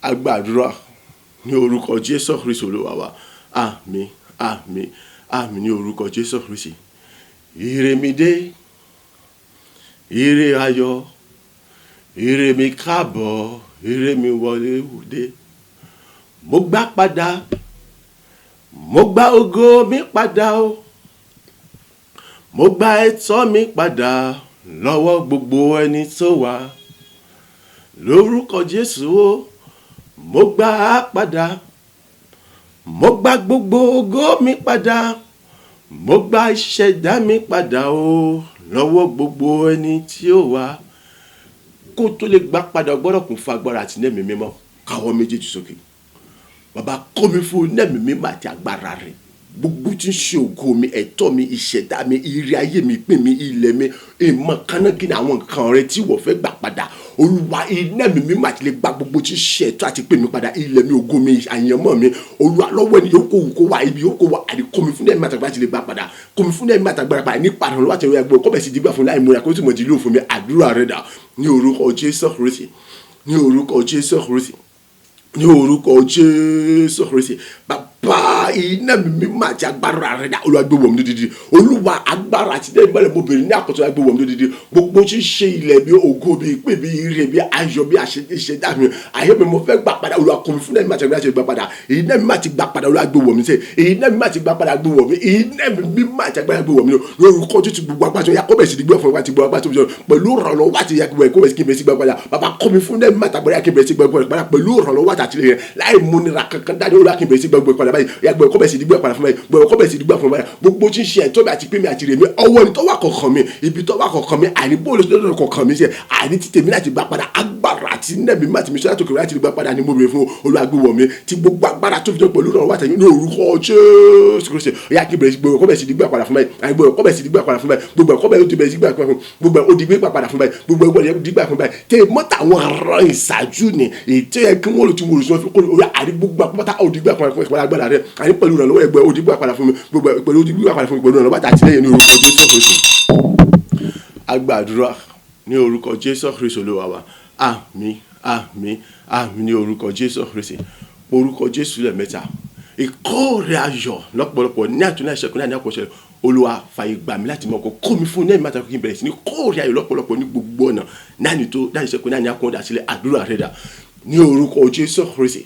Agbàdúrà ní orúkọ Jésù Kristi Olúwa wa àmín àmín àmín ní orúkọ Jésù Kristi. Ire mi dé ire ayọ̀ ire mi káàbọ̀ ire mi wọlé wòde mo gbà padà mo gba ògo mi padà o mo gba ẹ̀tọ́ mi padà lọ́wọ́ gbogbo ẹni tó wà lórúkọ Jésù o mo gbà á padà mo gba gbogbo ògo mi padà mo gba ìṣẹ̀dá mi padà o lọ́wọ́ gbogbo ẹni tí ó wà. Kó tó lè gbà padà gbọ́dọ̀ kún fún agbára àti ẹ̀mí mímọ́ káwọ́ méjèèjì sókè. Bàbá kọ́ mi fún ẹ̀mí mímọ́ àti agbára rẹ̀ gbogbo tí ń ṣe ògo mi ẹ̀tọ́ mi ìṣẹ̀dá mi ire ayé mi ìpín mi ilẹ̀ mi ìmọ̀ kánákínní àwọn nǹkan rẹ tí wọ́n fẹ́ gbà padà Olúwa ẹ̀mí mímọ́ àti lè gba gbogbo tí ń ṣe ẹ̀tọ́ àti pín mi padà ilẹ̀ mi ògo mi àyànmọ́ mi Olúwa lọ́wọ́ ẹni yóò kó wá ibi yóò kó wá àti kọ́ mi fún ẹ̀mí àtàgbà àti lè gbà padà kọ́ mi fún ẹ̀mí àtàgbà padà ní padà lọ́wọ́ àti ẹ̀rọ kọ́ bẹ̀ sí dìgbà fún láì múra kó tí mo di lóò fún mi àdúrà rẹ̀ dà ní orúkọ Jésù Kristi ní orúkọ Jésù Kristi ní orúkọ Jésù Kristi bàbá iná mi máa ti agbára rẹ̀ dá Olúwa gbé wọ̀ mí dídí Olúwa agbára àti dẹ́gbẹ́ mọ́lẹ̀ mo bèrè ní àkọ́tún Olúwa gbé wọ̀ mí dídí gbogbo tí ń ṣe ilẹ̀ bí ògo bí ìpè bí ire bí ayọ̀ bí àṣẹdá mi ayé mi mo fẹ́ gbà padà Olúwa kọ́ mi fún ẹ̀mí àti ẹ̀mí àti gbà padà iná mi máa ti gbà padà Olúwa gbé wọ̀ mí sẹ́ iná mi máa ti gbà padà gbé wọ̀ mí iná mi máa ti agbára gbé wọ̀ mí lórúkọ tó ti gbogbo agbára tó yà kọ́ bẹ̀ sí gbé fún wa ti gbogbo agbára tó fi jọ pẹ̀lú ìrànlọ́wọ́ àti ìyàgbẹ́ kó bẹ̀ sí kí n bẹ̀ sí gbà padà bàbá kọ́ mi fún ẹ̀mí àtàgbára kí n bẹ̀ sí gbà padà pẹ̀lú ìrànlọ́wọ́ àti àtìlẹ́yìn láì múnira kankan dáadé Olúwa kí n bẹ̀ sí gbà padà báyìí ìyàgbẹ́ kọ́ bẹ̀ sí gbà padà fún mi gbogbo kọ́ bẹ̀ sí gbà fún mi gbogbo tí ń ṣe ẹ̀tọ́ mi àti pé mi àti rèmi ọwọ́ ni tó wà kọ̀ọ̀kan mi ibi tó wà kọ̀ọ̀kan mi àní bóòlù tó lọ́dọ̀ kọ̀ọ̀kan mi ṣe àní ti tèmi láti gbà padà agbára àti nẹ́ẹ̀mí má ti mi sọ́dọ̀ tó kéré láti gbà padà ní mo bèrè fún Olúwa gbé wọ̀ mi ti gbogbo agbára tó fi jọ pẹ̀lú ìrànlọ́wọ́ àtẹ̀yìn ní orúkọ Jésù Kristi ìyá kí bẹ̀rẹ̀ sí gbogbo kọ́ bẹ̀ sí gbà padà fún mi àní gbogbo kọ́ bẹ̀ sí gbà padà fún mi gbogbo kọ́ bẹ̀ ó bẹ̀ sí gbà padà fún mi gbogbo ó di gbà padà fún mi gbogbo ó di gbà fún mi tẹ mọ́tà àwọn ará ìṣáájú ni ètò yẹ kí wọ́n lò tí wọ́n lò sí wọn fi kó àní gbogbo àpótá ó di gbà padà fún mi agbára rẹ àní pẹ̀lú ìrànlọ́wọ́ ẹgbẹ́ ó di gbà padà fún mi gbogbo pẹ̀lú ó di gbà padà fún mi pẹ̀lú ìrànlọ́wọ́ àtìlẹ́yìn ní orúkọ Jésù Kristi. Agbàdúrà ní orúkọ Jésù Kristi Olúwa wa àmín àmín àmín ní orúkọ Jésù Kristi orúkọ Jésù lẹ́ẹ̀mẹ́ta ìkórè ayọ̀ lọ́pọ̀lọpọ̀ ní àtúnyẹ̀ ìṣẹ̀kùn náà ní àkọsílẹ̀ Olúwa fàyè gbà mí láti mọ̀ kó mi fún ní ẹ̀mí àtàkùn kí n bẹ̀rẹ̀ sí ní kórè ayọ̀ lọ́pọ̀lọpọ̀ ní gbogbo ọ̀nà náà ní tó náà ìṣẹ̀kùn náà ní àkọsílẹ̀ àtìlẹ̀ àdúrà rẹ̀ dà ní orúkọ Jésù Kristi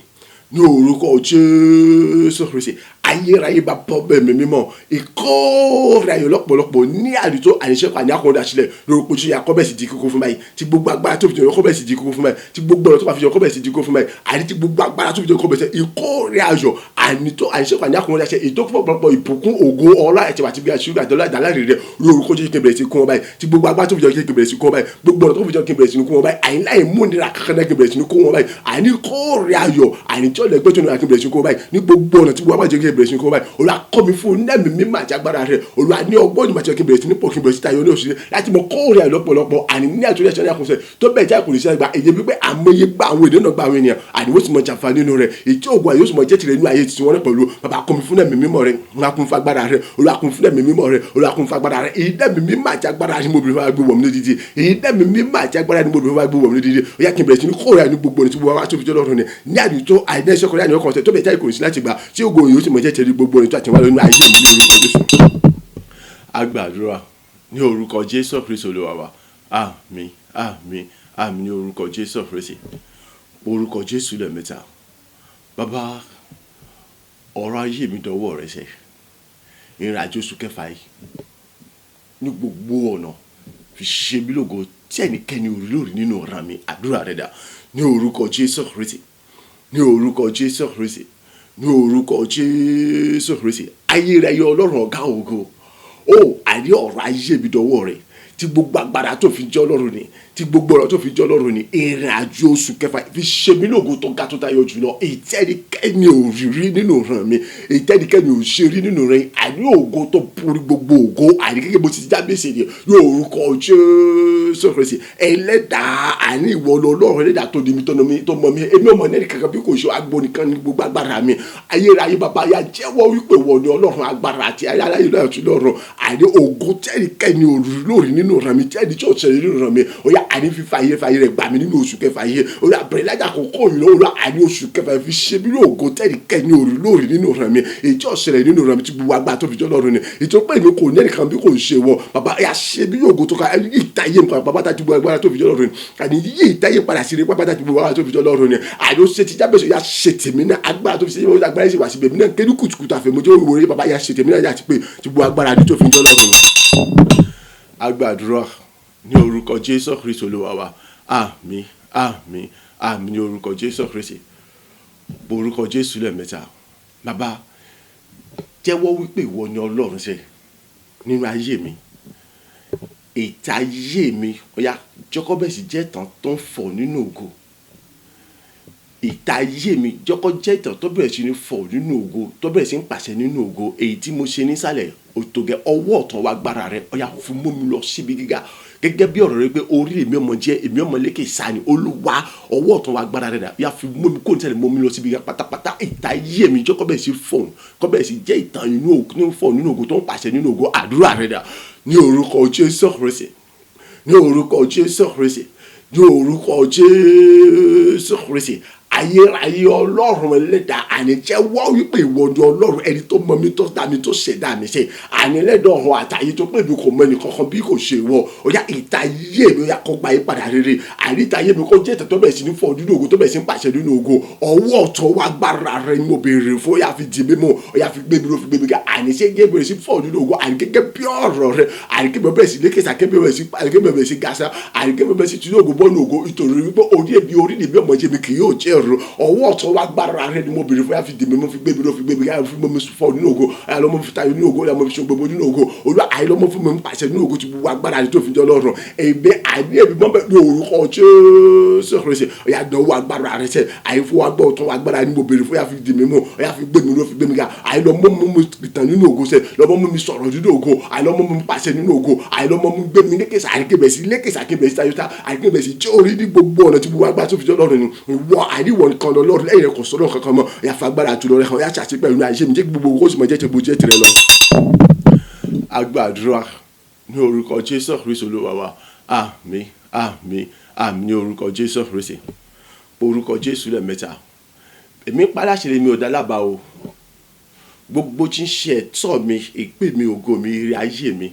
ní orúkọ Jésù Kristi ayérayé bá bọ́ bẹ́ẹ̀ mi mímọ́ ìkórè ayọ̀ lọ́pọ̀lọpọ̀ ní àdìtó àyẹ̀ṣẹ́kọ̀ àní àkọ́ndà sílẹ̀ lórúkọ tí yakọ́ bẹ́ẹ̀ sì di kókó fún báyìí tí gbogbo agbára tó fi jọ kọ́ bẹ́ẹ̀ sì di kókó fún báyìí tí gbogbo ọ̀rọ̀ tó bá fi jọ kọ́ bẹ́ẹ̀ sì di kókó fún báyìí àní tí gbogbo agbára tó fi jọ kọ́ bẹ́ẹ̀ sì ìkórè ayọ̀ ànító àyẹ̀ṣẹ́kọ̀ àní àkọ́ndà sílẹ̀ ìtọ́kùnpọ̀pọ̀ ìbùkún ògo ọlá ẹ̀tẹ̀ àti bí aṣíwájú àdọ́lá ìdálárè rẹ̀ lórúkọ tí kébẹ̀rẹ̀ sí kún wọn báyìí tí gbogbo agbára tó fi jọ kébẹ̀rẹ̀ sí kún wọn báyìí gbogbo ọ̀rọ̀ tó fi jọ kébẹ̀rẹ̀ sí kún wọn báyìí àyìn láì múnira kankan náà kébẹ̀rẹ̀ sí kún wọn báyìí àní kórè ayọ̀ ànító lẹ́gbẹ́ tó ní kébẹ̀rẹ̀ sí kún wọn báyìí ní gbogbo ọ̀nà tí wọ́n bá jẹ́ kébẹ̀rẹ̀ sí kún wọn báyìí Olúwa kọ́ mi fún nẹ́ẹ̀mí mímọ́ àti agbára rẹ̀ Olúwa ní ọgbọ́n ìmọ̀ àti kébẹ̀rẹ̀ sí ní pọ̀ kébẹ̀rẹ̀ sí tayọ ní òṣèré láti mọ kórè ayọ̀ lọ́pọ̀lọpọ̀ àní ní àtúnyẹ̀ sẹ́ni àkùnṣe tó bẹ̀ jẹ́ àkùnrin sẹ́ni gba èyí wípé àmọye gba àwọn èdè náà gba àwọn ènìyàn àní wọ́n sì mọ jàǹfà nínú rẹ̀ èyí ògùn àyè ó sì mọ jẹ́ tirẹ̀ nínú ayé tí wọ́n pẹ̀lú bàbá kọ́ mi fún nẹ́ẹ̀mí mímọ́ rẹ̀ Olúwa kún fún agbára rẹ̀ Olúwa kún fún nẹ́ẹ̀mí mímọ́ rẹ̀ Olúwa kún fún agbára rẹ̀ èyí nẹ́ẹ̀mí mímọ́ àti agbára rẹ̀ ni mo bèrè fún agbó wọ̀mí lódìdí èyí nẹ́ẹ̀mí mímọ́ àti agbára ni mo bèrè fún agbó wọ̀mí lódìdí ó yá kí n bẹ̀rẹ̀ sí ní kórè ní gbogbo ní tí wọ́n wá tó fi jọ́ lọ́rùn ní àdìtó àìdẹ́sẹ̀kọ̀ ní àdìyàn kan tó bẹ̀ jáde kò sí láti gbà tí ògo yìí ó sì mọ jẹ́ tẹ̀lé gbogbo ní tó àti wá lónú ayé mi ní orúkọ Jésù. Agbàdúrà ní orúkọ Jésù Kristi Olúwa wa àmín àmín àmín ní orúkọ Jésù Kristi orúkọ Jésù lẹ́ẹ̀mẹ́ta bàbá ọ̀rọ̀ ayé mi dọwọ́ rẹ ṣe ìrìn àjò oṣù kẹfà yìí ní gbogbo ọ̀nà fi ṣe mí lógo tí ẹnikẹ́ni ò rí lórí nínú ọ̀ràn mi àdúrà rẹ dà ní orúkọ Jésù Kristi ní orúkọ Jésù Kristi ní orúkọ Jésù Kristi ayérayé Ọlọ́run ọ̀gá ògo ó àrí ọ̀rọ̀ ayé mi dọwọ́ rẹ tí gbogbo agbára tó fi jẹ́ Ọlọ́run ni tí gbogbo ọ̀rọ̀ tó fi jẹ́ Ọlọ́run ni ìrìn àjò oṣù kẹfà fi ṣe mí lógo tó ga tó tayọ jùlọ ìtẹ́nikẹ́ni ò rí nínú ìran mi ìtẹ́nikẹ́ni ò ṣe rí nínú ìran àní ògo tó borí gbogbo ògo àní gẹ́gẹ́ bó ti Jábésì ni yóò orúkọ Jésù Kristi ẹlẹ́dàá àní ìwọ Ọlọ́run ẹlẹ́dàá tó di mi tó mọ mi èmi ò mọ ẹni kankan bí kò ṣe agbo nìkan ní gbogbo agbára mi ayérayé bàbá ya jẹ́wọ́ wípé wọ ni Ọlọ́run agbára àti ayérayé náà tún lọ́rùn àní ògo tẹ́nikẹ́ni ò rí lórí nínú ìran mi tẹ́ni tí ò ṣe nínú ìran mi ó yá àní fífa ayé rẹ̀ gbà mí nínú oṣù kẹfà yìí ó yá bẹ̀rẹ̀ lájà àkókò yìí lọ́wọ́ àní oṣù kẹfà fi ṣe mí lógo tẹ́nikẹ́ni ò rí lórí nínú ìran mi èyí tí ò ṣẹlẹ̀ nínú ìran mi tí gbogbo agbára tó fi jọ́ lọ́rùn ni ètò pé èmi kò ní ẹnìkan bí kò ṣe wọ bàbá yà ṣe mí lógo tó ká ìtayé nǹkan bàbá tá ti gbogbo agbára tó fi jọ́ lọ́rùn ni àní yí ìtayé padà sí pápá tá ti gbogbo agbára tó fi jọ́ lọ́rùn ni àní ó ṣe ti Jábésì yà ṣe tèmi náà agbára tó fi ṣe yẹ agbára yìí wà síbẹ̀ mi náà kéde kùtùkùtù àfẹ̀mọ́jọ́ òwúrẹ́ bàbá yà ṣe tèmi náà yà ti pé ti gbogbo agbára tó fi jọ́ lọ́rùn agbàdúrà ní orúkọ Jésù Kristi Olúwa wa àmín àmín àmín ní orúkọ Jésù Kristi orúkọ Jésù lẹ́ẹ̀mẹ́ta bàbá jẹ́wọ́ wípé ìwọ ni Ọlọ́run ṣe nínú ayé mi ìta ayé mi ọ̀yá jọ́kọ́bẹ̀sì jẹ́ ìtàn tó ń fọ̀ nínú ògo ìta ayé mi jọ́kọ́ jẹ́ ìtàn tó bẹ̀rẹ̀ sí ní fọ̀ nínú ògo tó bẹ̀rẹ̀ sí ní pàṣẹ nínú ògo èyí tí mo ṣe nísàlẹ̀ òtògẹ́ ọwọ́ ọ̀tún wa agbára rẹ ọ̀yá fún mú mi lọ síbi gíga gẹ́gẹ́ bí ọ̀rọ̀ rẹ pé orí èmi ọmọ jẹ́ èmi ọmọ lékè sani Olúwa ọwọ́ ọ̀tún wa agbára rẹ dà ọ̀yá fún mú mi kó ní sẹ́lẹ̀ mú mi lọ síbi gíga pátápátá ìta ayé mi jọ́kọ́ bẹ̀rẹ̀ sí fọ̀ kọ́ bẹ̀rẹ̀ sí jẹ́ ìtàn inú fọ̀ nínú ògo tó ń pàṣẹ nínú ògo àdúrà rẹ dà ní orúkọ Jésù Kristi ní orúkọ Jésù Kristi ní orúkọ Jésù Kristi ayérayé Ọlọ́run ẹlẹ́dàá àní jẹ́wọ́ wípé ìwọ ni Ọlọ́run ẹni tó mọ mi tó dá mi tó ṣẹ̀dá mi ṣe àní ẹlẹ́dàá ọ̀run àtàyè tó pè mí kò mọ ẹnì kankan bí kò ṣe wọ ọ̀yá ìtayé mi ọ̀yá kó gba ìpadà rere àní ìtayé mi kó jẹ́ ìtàn tó bẹ̀rẹ̀ sí ní fọ́ nínú ògo tó bẹ̀rẹ̀ sí ní pàṣẹ nínú ògo ọwọ́ ọ̀tún wa agbára rẹ ni mo béèrè fún ọ̀yá fi dì mí mọ́ ọ̀yá fi gbé mi ló fi gbé mi ká àní ṣé gé bẹ̀rẹ̀ sí fọ́ nínú ògo àní gẹ́gẹ́ bí ọ̀rọ̀ rẹ àní gẹ́gẹ́ bẹ̀rẹ̀ sí lékèsà gẹ́gẹ́ bẹ̀rẹ̀ sí gàṣà àní gẹ́gẹ́ bẹ̀rẹ̀ sí tún ògo bọ́ọ̀nù ògo ìtòrí wípé orí èmi orí ni mi ọmọ jẹ́ mi kì yóò jẹ́ ẹ̀rọ ọwọ́ ọ̀tún wa agbára rẹ ni mo béèrè fún yà fi dì mí mo fi gbé mi ló fi gbé mi ká fi mọ́ mi fọ́ nínú ògo àyà lọ́mọ fi tayọ nínú ògo àyà lọ́mọ fi ṣe gbogbo nínú ògo olú àyè lọ́mọ fún mi pàṣẹ nínú ògo ti bu agbára rẹ tó fi jọ lọ́rùn èmi àní èmi mọ́ bẹ́ẹ̀ ní orúkọ Jésù Kristi ọ̀yà dánwó agbára rẹ sẹ́ àyè fún wa gbọ́ ọ̀tún agbára ni mo béèrè fún yà fi dì mí mọ́ ọ̀yà fi gbé mi ló fi gbé mi ká àyè lọ́mọ mú mi tàn nínú ògo sẹ́ lọ́mọ mi sọ̀rọ̀ nínú ògo àyè lọ́mọ mi pàṣẹ nínú ògo àyè lọ́mọ mi gbé mi lékèsà àyè kébẹ̀sí jẹ́ orí ní gbogbo ọ̀nà tí gbogbo agbára tó fi jọ lọ́rùn ni wọ́n àyè nìkan lọ́rùn lẹ́yìn rẹ̀ kò sọ́dọ̀ kankan mọ́ ọ̀yà fagbára àtúrọ̀ rẹ̀ ọ̀yà ṣàṣepẹ̀ nínú àyè mi jẹ́ gbogbo owó sì mọ̀ jẹ́ tẹ̀bù jẹ́ tirẹ̀ lọ. agbàdúrà ní orúkọ Jésù Kristi Olúwa wa àmín àmín àmín ní orúkọ Jésù Kristi orúkọ Jésù lẹ́ẹ̀mẹ́ta èmi paláṣẹ lèmi ò dá lábàá o gbogbo tí ń ṣe ẹ̀tọ́ mi ìpè mi ògo mi ire ayé mi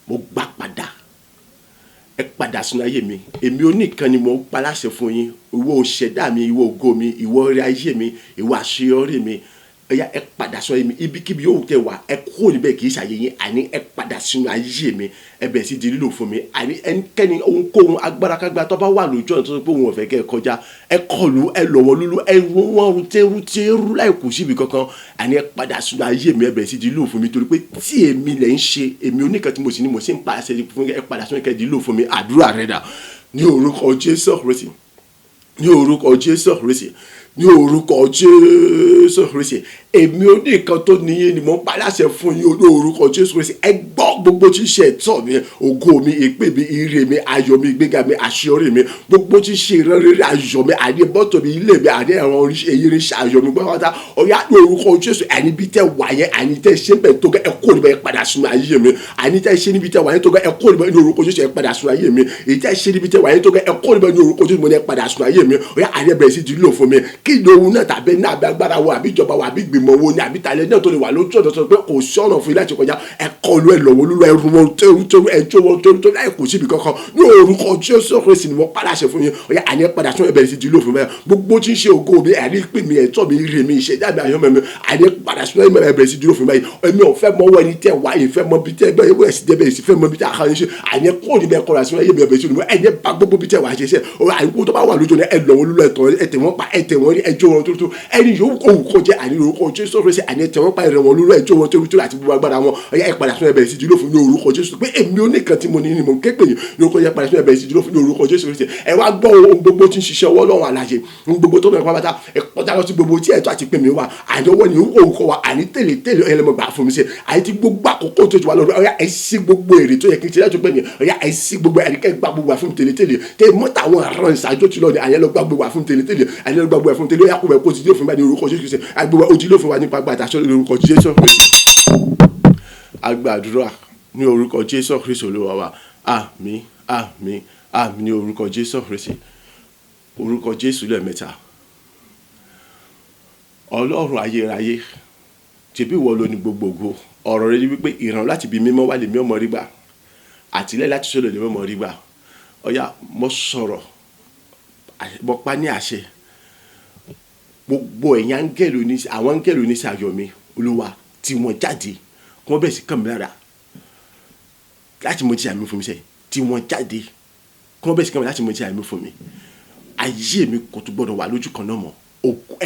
mo gbà padà ẹ padà sínú ayé mi èmi oníkan ni mo paláṣẹ fún yín ìwọ òṣèdá mi ìwọ ògo mi ìwọ ire ayé mi ìwọ àṣeyọrí mi ẹ̀yà ẹ padà sọ èmi ibikíbi yóò tẹ wá ẹ kúrò níbẹ̀ kì í ṣàyè yín àní ẹ padà sínú ayé mi ẹ bẹ̀rẹ̀ sí di lílò fún mi àní ẹnikẹ́ni ohunkóhun agbárakágbá tó bá wà lójú ọ̀nà tó sọ pé òun ò fẹ́ kẹ́ ẹ kọjá ẹ kọlù ẹ lọ̀ wọ́n lúlú ẹ rún wọn tẹ́rú láì kù síbi kankan àní ẹ padà sínú ayé mi ẹ bẹ̀rẹ̀ sí di lílò fún mi torí pé tí èmi lẹ̀ ń ṣe èmi oníkan tí mo sì ní mo sì ń pa àṣẹ fún ẹ padà sínú ẹ di lílò fún mi àdúrà rẹ dà ní orúkọ Jésù Kristi ní orúkọ Jésù Kristi ní orúkọ Jésù Kristi èmi oníkan tó níyìn ni mo ń paláṣẹ fún yín ní orúkọ Jésù Kristi ẹ gbọ́ gbogbo tí ṣe ẹ̀tọ́ mi ògo mi ìpè mi ire mi ayọ̀ mi ìgbéga mi àṣeyọrí mi gbogbo tí ṣe ìrẹ́rẹ́rẹ́ ayọ̀ mi àní bọ́tò mi ilé mi àní ẹ̀rọ eyíríṣẹ́ ayọ̀ mi gbọ́dọ̀ ọ̀yá ní orúkọ Jésù àní bí tẹ́ wà yẹn àní tẹ́ ṣe bẹ́ẹ̀ tó gẹ́ ẹ kó níbẹ̀ ẹ padà sínú ayé mi àní tẹ́ ṣe níbi tẹ́ wà yẹn tó gẹ́ ẹ kó níbẹ̀ ní orúkọ Jésù ẹ padà sínú ayé mi èyí tẹ́ ṣe níbi tẹ́ wà yẹn tó gẹ́ ẹ kó níbẹ̀ ní orúkọ Jésù mo ní ẹ padà sínú ayé mi ọ̀yá àní bẹ̀rẹ̀ sí ti lò fún mi kí ni ohun náà tàbí ní àbí agbára wo àbí ìjọba wo àbí ìgbìmọ̀ wo ni àbí talẹ̀ náà tó lè wà lójú ọ̀dọ̀ sọ pé kò sí ọ̀nà fún ilé àti kọjá ẹ kọlu ẹ lọ́wọ́ lúlọ ẹ rún wọn tẹ́rú ẹ jó wọn tẹ́rú láì kò síbi kankan ní orúkọ Jésù Kristi ni mo paláṣẹ fún yín ọ̀yá àní ẹ padà sún ẹ bẹ̀rẹ̀ sí di lò fún mi gbogbo tí ń ṣe ògo mi àní pè mí ẹ̀tọ́ mi rè mí ìṣẹ̀dá mi àyànmọ́ mi àní padà sún ẹ bẹ̀rẹ̀ sí di lò fún mi èmi ò fẹ́ mọ owó ẹni tẹ́ wá ìfẹ́ mọ bí tẹ́ bẹ́ẹ̀ wẹ̀ sí débẹ̀ ìsì fẹ́ mọ bí tẹ́ àkàrà ṣe àní kó ní bẹ́ẹ̀ kọ́ra sún ẹ bẹ̀rẹ̀ sí di lò ẹni bá gbogbo bí tẹ́ wá ṣe ṣe àyíkú tó bá wà lójú ẹ lọ́wọ́ lúlọ ẹ̀tẹ̀ wọ́n pa ẹ̀tẹ̀ wọ́n àní ẹjọ́ wọn tó ẹni yòówù kó wù kó jẹ́ àní orúkọ Jésù Kristi àní tẹ̀wọ́n pa ẹ̀rẹ̀ wọn lórí ẹjọ́ wọn tó àti gbogbo agbára wọn ọ̀yá ẹ padà sún ẹbẹ̀ sí jùlọ fún ní orúkọ Jésù pé èmi oníkan tí mo ní ni mo ń ké pè yín lórúkọ yẹn padà sún ẹbẹ̀ sí jùlọ fún ní orúkọ Jésù Kristi ẹ wá gbọ́ ohun gbogbo tí ń ṣiṣẹ́ ọwọ́ Ọlọ́run àlàyé ohun gbogbo tó mẹ́rin pátá ẹ kọjá lọ sí gbogbo tí ẹ̀tọ́ àti pè mí wá àní ọwọ́ ni orúkọ wa àní tèlè ẹlẹ́mọ̀gbà fún mi ṣe àní ti gbogbo àkókò tó ti wà lọ́dọ̀ ọ̀yá ẹ sí gbogbo èrè tó yẹ kí n ṣe láti pè mí ọ̀yá ẹ sí gbogbo àríkẹ́ gbà gbogbo àfún tèlè tẹ mọ́tà àwọn àrùn ìṣàjò tí lọ́ọ̀ni àyẹ̀lọ gbà gbogbo àfún tèlè àyẹ̀lọ gbà gbogbo àfún tèlè ọ̀yá kó bẹ̀ kó ti dé fún mi ní orúkọ Jésù Kristi agbègbè ojú ló fún wa nípa gbàtà sọ orúkọ Jésù Kristi agbàdúrà ní orúkọ Jésù Kristi Olúwa wa àmín àmín àmín ní orúkọ Jésù Kristi orúkọ Jésù lẹ́ẹ̀mẹ́ta Ọlọ́run ayérayé ṣebí ìwọ ló ní gbogbogbò ọ̀rọ̀ rẹ ni wípé ìran láti bí mímọ́ wà lè mí ọmọ rí gbà àtìlẹ́yìn láti sọ̀rọ̀ lè mí ọmọ rí gbà ọ̀yá mo sọ̀rọ̀ mo pa ní àṣẹ gbogbo ẹ̀yin áńgẹ́lì àwọn áńgẹ́lì oníṣẹ́ ayọ̀ mi Olúwa tí wọ́n jáde kí wọ́n bẹ̀ sí kàn mí lára láti mọ jíjà mi fún mi sẹ́ tí wọ́n jáde kí wọ́n bẹ̀ sí kàn mí láti mọ jíjà mi fún mi ayé mi kò tó gbọ́dọ̀ wà lójú kan náà mọ́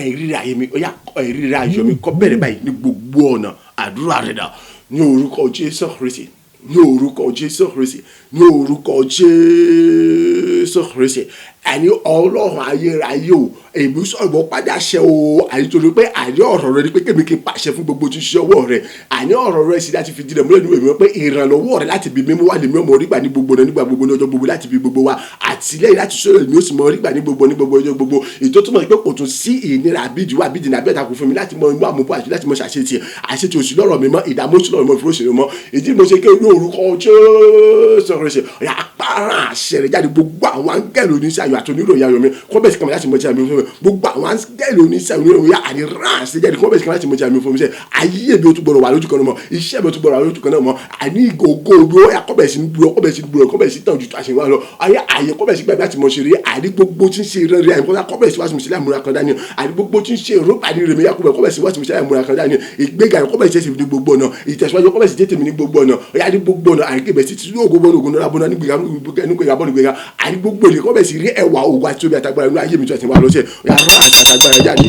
ẹ̀ríra ayé mi ọ̀yá ẹ̀ríra ayọ̀ mi kọ́ bẹ̀rẹ̀ báyìí ní gbogbo ọ̀nà àdúrà rẹ̀ dà ní orúkọ Jésù Kristi ní orúkọ Jésù Kristi ní orúkọ Jésù Kristi àní Ọlọ́run ayérayé o èmi sọ̀rọ̀ padà ṣe o àní torí pé àní ọ̀rọ̀ rẹ ni pé kémi kí n pàṣẹ fún gbogbo tí ń ṣe ọwọ́ rẹ àní ọ̀rọ̀ rẹ sì láti fi dídẹ̀ múlẹ̀ nínú èmi pé ìrànlọ́wọ́ rẹ láti bí mímú wà lè mí ọmọ orígbà ní gbogbo náà nígbà gbogbo ní ọjọ́ gbogbo láti fi gbogbo wa àtìlẹ́yìn láti sọ̀rọ̀ èmi ó sì mọ orígbà ní gbogbo ọjọ́ gbogbo ètò tó mọ̀ pé kò tún sí ìnira àbíjìwá àbíjìnà àbẹ́ta kò fún mi láti mọ inú àmúbọ̀ àti láti mọ ṣàṣetì òsì lọ́rọ̀ mi mọ́ ìdààmú òsì lọ́rọ̀ mọ́ ìfúróṣèré mọ́ ìdí mo ṣe ké ní orúkọ Jésù Kristi ọ̀yà apára àṣẹ rẹ̀ jáde gbogbo àwọn áńgẹ́lì oníṣẹ́ ayọ̀ àti oníròyìn ayọ̀ mi kọ́ bẹ́ẹ̀ sì kàn mí láti mọ jẹ́ àmì fún mi gbogbo àwọn áńgẹ́lì oníṣẹ́ oníròyìn àní ránṣẹ́ jáde kọ́ bẹ́ẹ̀ sì kàn mí láti mọ jẹ́ àmì fún mi sẹ́ ayé mi ó tún gbọ́dọ̀ wà lójú kan náà mọ́ iṣẹ́ mi ó tún gbọ́dọ̀ wà lójú kan náà mọ́ àní ìgògó ọ̀yà kọ́ bẹ́ẹ̀ sì ń gbúrọ̀ kọ́ bẹ́ẹ̀ sì tàn ju àṣẹ wa lọ ayé kọ́ bẹ́ẹ̀ sì gbàgbé láti mọ ṣeré àní gbogbo tí ń ṣe rẹ̀ rẹ̀ kọ́ bẹ́ẹ̀ sì wá sí mi sílẹ̀ àmúra kan dání àní gbogbo tí ń ṣe rọ́pà ní rẹ̀ mi yá kọ́ bẹ́ẹ̀ sì wá sí mi sílẹ̀ àmúra kan dání ìgbéga kọ́ bẹ́ẹ̀ sì ní gbogbo ọ̀nà ìtẹ̀síwájú kọ́ bẹ́ẹ̀ sì tètè mi ní gbogbo ọ̀nà ọ̀yà ní gbogbo ọ̀nà àríkèbẹ̀ sí ti gbogbo ọ̀nà náà bọ́ná nígbèga àní gbogbo èdè kọ́ bẹ́ẹ̀ sì rí ẹwà ògùn àti omi àtàgbára inú ayé mi tó ẹ̀sìn wa lọ́sẹ̀ yàrá àti àtàgbára jáde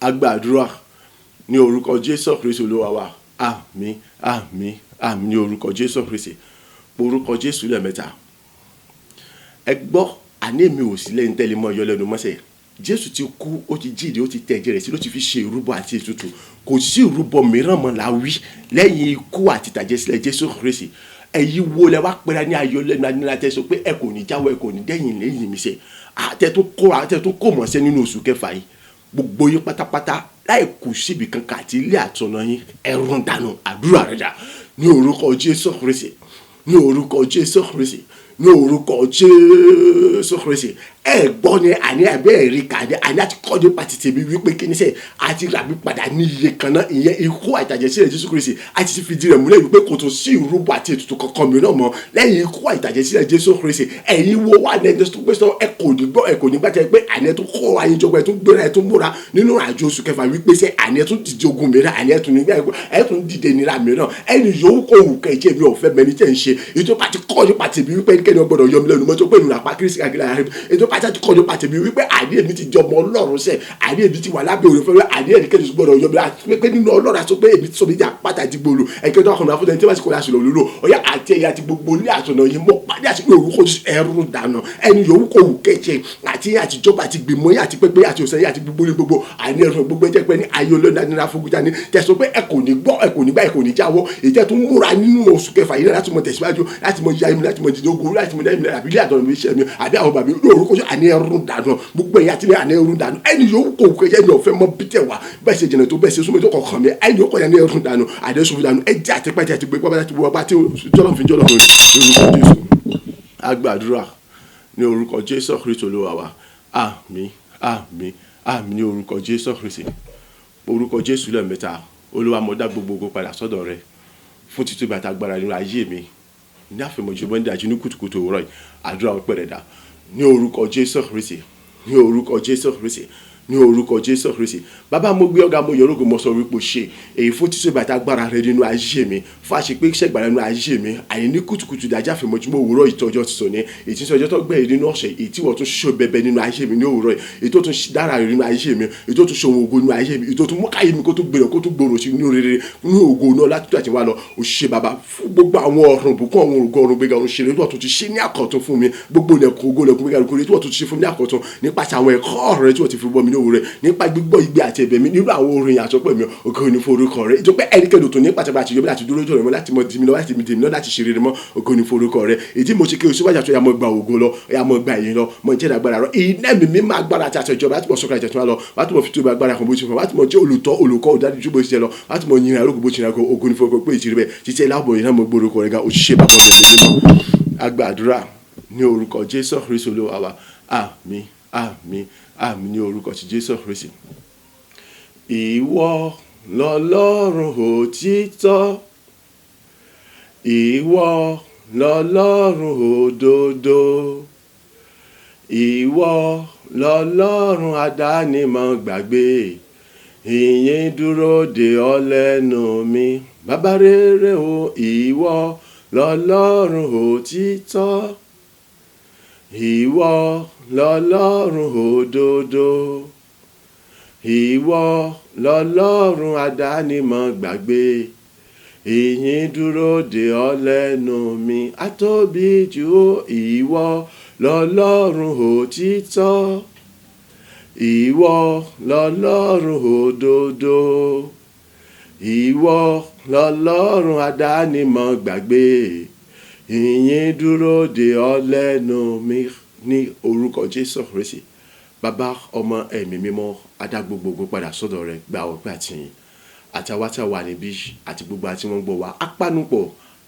agbàdúrà ní orúkọ Jésù Kristi Olúwa wa àmín àmín àmín ní orúkọ Jésù Kristi orúkọ Jésù lẹ́ẹ̀mẹ́ta ẹ gbọ́ àní èmi ò sí lẹ́yìn tẹ́lẹ̀ mọ́ ọyọ́ lẹ́nu mọ́sẹ̀ Jésù ti kú ó ti jíde ó ti tẹ̀ ẹ̀jẹ̀ rẹ̀ sí ló ti fi ṣe ìrúbọ àti ètùtù kò sí ìrúbọ mìíràn mọ́ la wí lẹ́yìn ikú àti ìtàjẹ̀sílẹ̀ Jésù Kristi ẹ̀yin wo lẹ wá pẹ́ra ní ayọ̀ lẹ́nu adínlátẹ́sọ pé ẹ kò ní jáwọ́ ẹ kò ní dẹ́yìn lẹ́yìn mi sẹ́ àtẹ̀tún kò mọ̀ sẹ́ nínú oṣù kẹfà yìí gbogbo yín pátápátá láì kù síbi kankan àti ilé àtọ̀nà yín ẹ̀rùn dànù àdúrà rẹ̀ dà ní orúkọ Jésù Kristi ní orúkọ Jésù Kristi ní orúkọ Jésù Kristi ẹ gbọ́ ni àní ẹ̀bẹ́ ẹ̀rí kàdé àní àti kọ́dé pàtì tèmi wípé kí ni sẹ́ àti ràbí padà ní iye kan náà ìyẹn ikú àìtàjẹsílẹ̀ Jésù Kristi àti ti fìdí rẹ̀ múlẹ̀ wípé kò tún sí ìrúbọ àti ètùtù kankan mìíràn mọ́ lẹ́yìn ikú àìtàjẹsílẹ̀ Jésù Kristi ẹ̀yin wo wà ní ẹni tó gbé sọ ẹ kò ní gbọ́ ẹ kò ní gbàtẹ́ pé àní ẹ tún kọ́ ayé jọgbọ́ ẹ tún gbéra ẹ tún múra nínú àjọ oṣù kẹfà wípé sẹ́ àní ẹ tún dìde ogun mìíràn àní ẹ tún dìde nira mìíràn ẹni yòówù kó wù kẹ́jẹ́ mi ò fẹ́ mẹ́ni tẹ́ ń ṣe ètò pàtí kọ́ ní pàtì bí wípé kẹ́ni ọgbọ́dọ̀ yọ mi lẹ́nu mọ́tò pé ìrìn àpá kírísì kàkiri ààrẹ ètò pàtí kọ́ ní pàtì bí wípé àní èmi ti jọmọ Ọlọ́run sẹ́ àní èmi ti wà lábẹ́ òrùn fẹ́rẹ́ àní ẹni kẹ́ni gbọ́dọ̀ yọ mi pé nínú Ọlọ́run àti pé èmi ti sọ mi jẹ́ àpáta ti gbòòlò ẹ̀kẹ́ tó àkànnà fún ẹni tí wọ́n ti kọ́ láṣọ lòlò ọ̀yà àti ẹ̀yà àti gbogbo ní àtọ̀nà yìí mọ́ pàdé àti pé orúkọ ẹrú dànù ẹni yòówù kò wù kẹ́kẹ́ àti àtijọba àti gbìmọ̀ yìí àti pépé àti òsèyí àti gbogbo ní gbogbo àní ẹ̀rọ gbogbo ẹ̀jẹ̀ pé ní ayé olóńdá nínú afọ́gúnjá ni tẹ̀sán pé ẹ kò ní gbọ́ ẹ kò ní gbà ẹ kò ní jáwọ́ ìjẹ́ tó múra nínú oṣù kẹfà yìí láti mọ tẹ̀síwájú láti mọ yáyé mi láti mọ dìde ogun láti mọ dáyé mi àbí ilé àtọ̀nà mi iṣẹ́ mi àbí àwọn bàbá mi lórúkọ àní ẹrú dànù gbogbo ẹ̀yà àti àní ẹrú dànù ẹni yòówù kò wù kẹ́kẹ́ mi ò fẹ́ mọ bítẹ̀ wá bẹ́ẹ̀ ṣe jìnnà tó bẹ́ẹ̀ ṣe súnmọ́ tó kọ̀ọ̀kan mi ẹni yòókù yẹn ní ẹrú dànù àdéṣùfù dànù ẹ̀jẹ̀ àtẹ́pẹ́tẹ́ àti gbogbo àti gbogbo àti jọlọ́ fi jọlọ́ lórúkọ Jésù agbàdúrà ní orúkọ Jésù Kristi Olúwa wa àmín àmín àmín ní orúkọ Jésù Kristi orúkọ Jésù lẹ́ẹ̀mẹ́ta Olúwa mo dá gbogbo padà sọ́dọ̀ rẹ fún títú bàtà agbára nínú ayé mi ní àfẹ̀mọ̀jọ́ bọ́ ní ìdájí ní kùtùkùtù òwúrọ̀ yìí àdúrà ọpẹ́ rẹ̀ dà ní orúkọ Jésù Kristi ní orúkọ Jésù Kristi ní orúkọ Jésù Kristi. Bàbá mo gbé ọ̀gá mo yọ̀ lógo mo sọ wípé ṣe èyí fún títí bàtà agbára rẹ nínú ayé mi fún àṣepé ṣẹ̀gbàrà nínú ayé mi àyè ní kùtùkùtù dájà fìmọ̀júmọ́ òwúrọ̀ ìtọ́jọ́ ti sọ ní ètí sọjọ́ tó gbẹ̀yìn nínú ọ̀sẹ̀ èyí tí wọ́n tún ṣó bẹbẹ nínú ayé mi ní òwúrọ̀ èyí tó tún dára rẹ nínú ayé mi èyí tó tún ṣe ohun ògo nínú ayé mi èyí tó tún mú káyé mi kó tún gbèrò kó tún gbòòrò sí inú rere nínú ògo náà látúntò àti wá lọ ó ṣe bàbá fún gbogbo àwọn ọ̀run bùkún àwọn ògo ọ̀run gbéga ọ̀run ṣeré tí wọ́n tún ti ṣe ní àkọ́tún fún mi gbogbo ilẹ̀kùn ògo ilẹ̀kùn gbéga ọ̀run tí wọ́n tún ti ṣe fún mi ní àkọ́tún nípasẹ̀ àwọn ẹ̀kọ́ rẹ tí wọ́n ti fi bọ́ mi ní òwúrọ̀ nípa gbígbọ́ igbe àti ẹ̀bẹ̀ mi nínú àwọn orin àtọ́pẹ́ mi ògo ní forúkọ rẹ ìjọpẹ́ ẹnikẹ́ni tó ní pàtàkì àti ìjọba láti dúró jọ̀rọ̀ mọ́ láti mọ dìmí lọ láti dìmí lọ láti ṣe rere mọ́ ògo ní forúkọ rẹ èdè mo ṣe kí o síwájú àti ọ̀yà mọ́ gba ògo lọ ọ̀yà mọ́ gba èyí lọ mọ́ jẹ́ agbára rọ iná mi mímọ́ agbára àti àṣẹ ìjọba láti mọ̀ sọ́kà ìjẹ̀tún lọ láti mọ̀ fi tó agbára kan bó ṣe fún láti mọ̀ jẹ́ olùtọ́ olùkọ́ òdájú bó ṣe lọ láti mọ̀ yìnyín arógbó bó ṣe rẹ̀ ògo ní forúkọ pé ìṣirí bẹ́ẹ̀ títí láàbọ̀ yìí náà mọ̀ gbórúkọ rẹ̀ ga òṣìṣẹ́ bàbá mi mímọ́ agbàdúrà ní orúkọ Jésù Kristi Olúwa wa àmín àmín àmín ní orúkọ ti Jésù Kristi. Ìwọ lọ́lọ́run òtítọ́ ìwọ lọ́lọ́run òdodo ìwọ lọ́lọ́run àdánimọ̀ gbàgbé ìyìn dúró de ọ lẹ́nu mi bàbá rere o ìwọ lọ́lọ́run òtítọ́ ìwọ lọ́lọ́run òdodo ìwọ lọ́lọ́run àdánimọ̀ gbàgbé ìyìn dúró de ọ lẹ́nu mi àtóbi jù ìwọ lọ́lọ́run òtítọ́ ìwọ lọ́lọ́run òdodo ìwọ lọ́lọ́run àdánimọ̀ gbàgbé ìyìn dúró de ọ lẹ́nu mi ní orúkọ Jésù Kristi. Bàbá ọmọ ẹ̀mí mímọ́ adá gbogbogbò padà sọ́dọ̀ rẹ̀ gba ọpẹ́ àtìyìn àtàwátà wà níbí àti gbogbo àti wọn gbọ́ wa apánupọ̀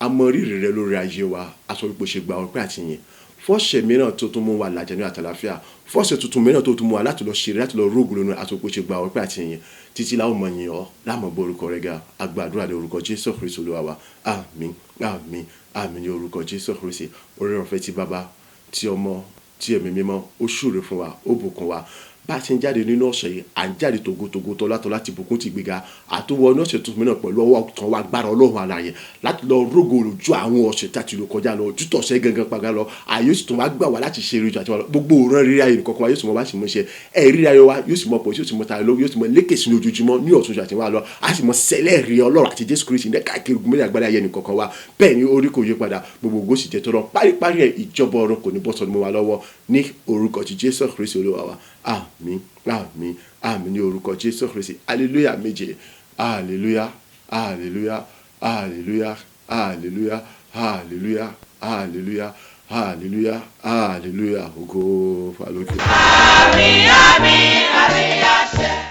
amọ̀rírì rẹ lórí ayé wa aṣọ ipò ṣe gba ọpẹ́ àtìyìn fọ́ọ̀ṣẹ̀ mìíràn tó tún mú wa làjẹ́ ní àtàláfíà fọ́ọ̀ṣẹ̀ tuntun mìíràn tó tún mú wa láti lọ ṣeré láti lọ rógùn lónìí aṣọ ipò ṣe gba ọpẹ́ àtìyìn títí láwọn mọ̀ yìn ọ́ láàmú gbọ́ orúkọ rẹ̀ ga agbàdúrà ní orúkọ Jésù Kristi Olúwa wa àmín àmín àmín ní orúkọ Jésù Kristi oore ọ̀fẹ́ ti bàbá ti ọmọ tí ẹ̀mí mímọ́ ó ṣúre fún wa ó bùkún wa bá a ti ń jáde nínú ọ̀sẹ̀ yìí à ń jáde togotogo tọ́látọ́ láti bùkún ti gbéga àtúwọ̀ ọ̀sẹ̀ tuntun mìíràn pẹ̀lú ọwọ́ tán wa gbára Ọlọ́run alààyè láti lọ rógo lójú àwọn ọ̀sẹ̀ tàti lò kọjá lọ ojú tọ̀sẹ̀ gangan pàgà lọ àyè sì tún wá gbà wá láti ṣe eré àti gbogbo òran rírí ayé nìkan kan wa yóò sì mọ bá sì mọ ṣe rírí ayé wa yóò sì mọ pọ̀ yóò sì mọ tààrí lọ yóò sì mọ lékè sínú ojoojúmọ́ ní ọ̀tún àti wá lọ a sì mọ sẹ́lẹ̀ rí Ọlọ́run àti Jésù Kristi ní káàkiri gbọmọdé àgbáyé ayé nìkan kan wa bẹ́ẹ̀ ni orí kò yí padà gbogbo ògo sì jẹ́ tọrọ paríparí ẹ̀ ìjọba ọ̀run kò ní bọ́ sọ́dún mọ́ wa lọ́wọ́ ní orúkọ ti Jésù Kristi Olúwa wa àmín àmín àmín ní orúkọ Jésù Kristi hallelujah méje hallelujah hallelujah hallelujah hallelujah hallelujah hallelujah hallelujah hallelujah ògo fàlókè. àmín àmín àmín àṣẹ.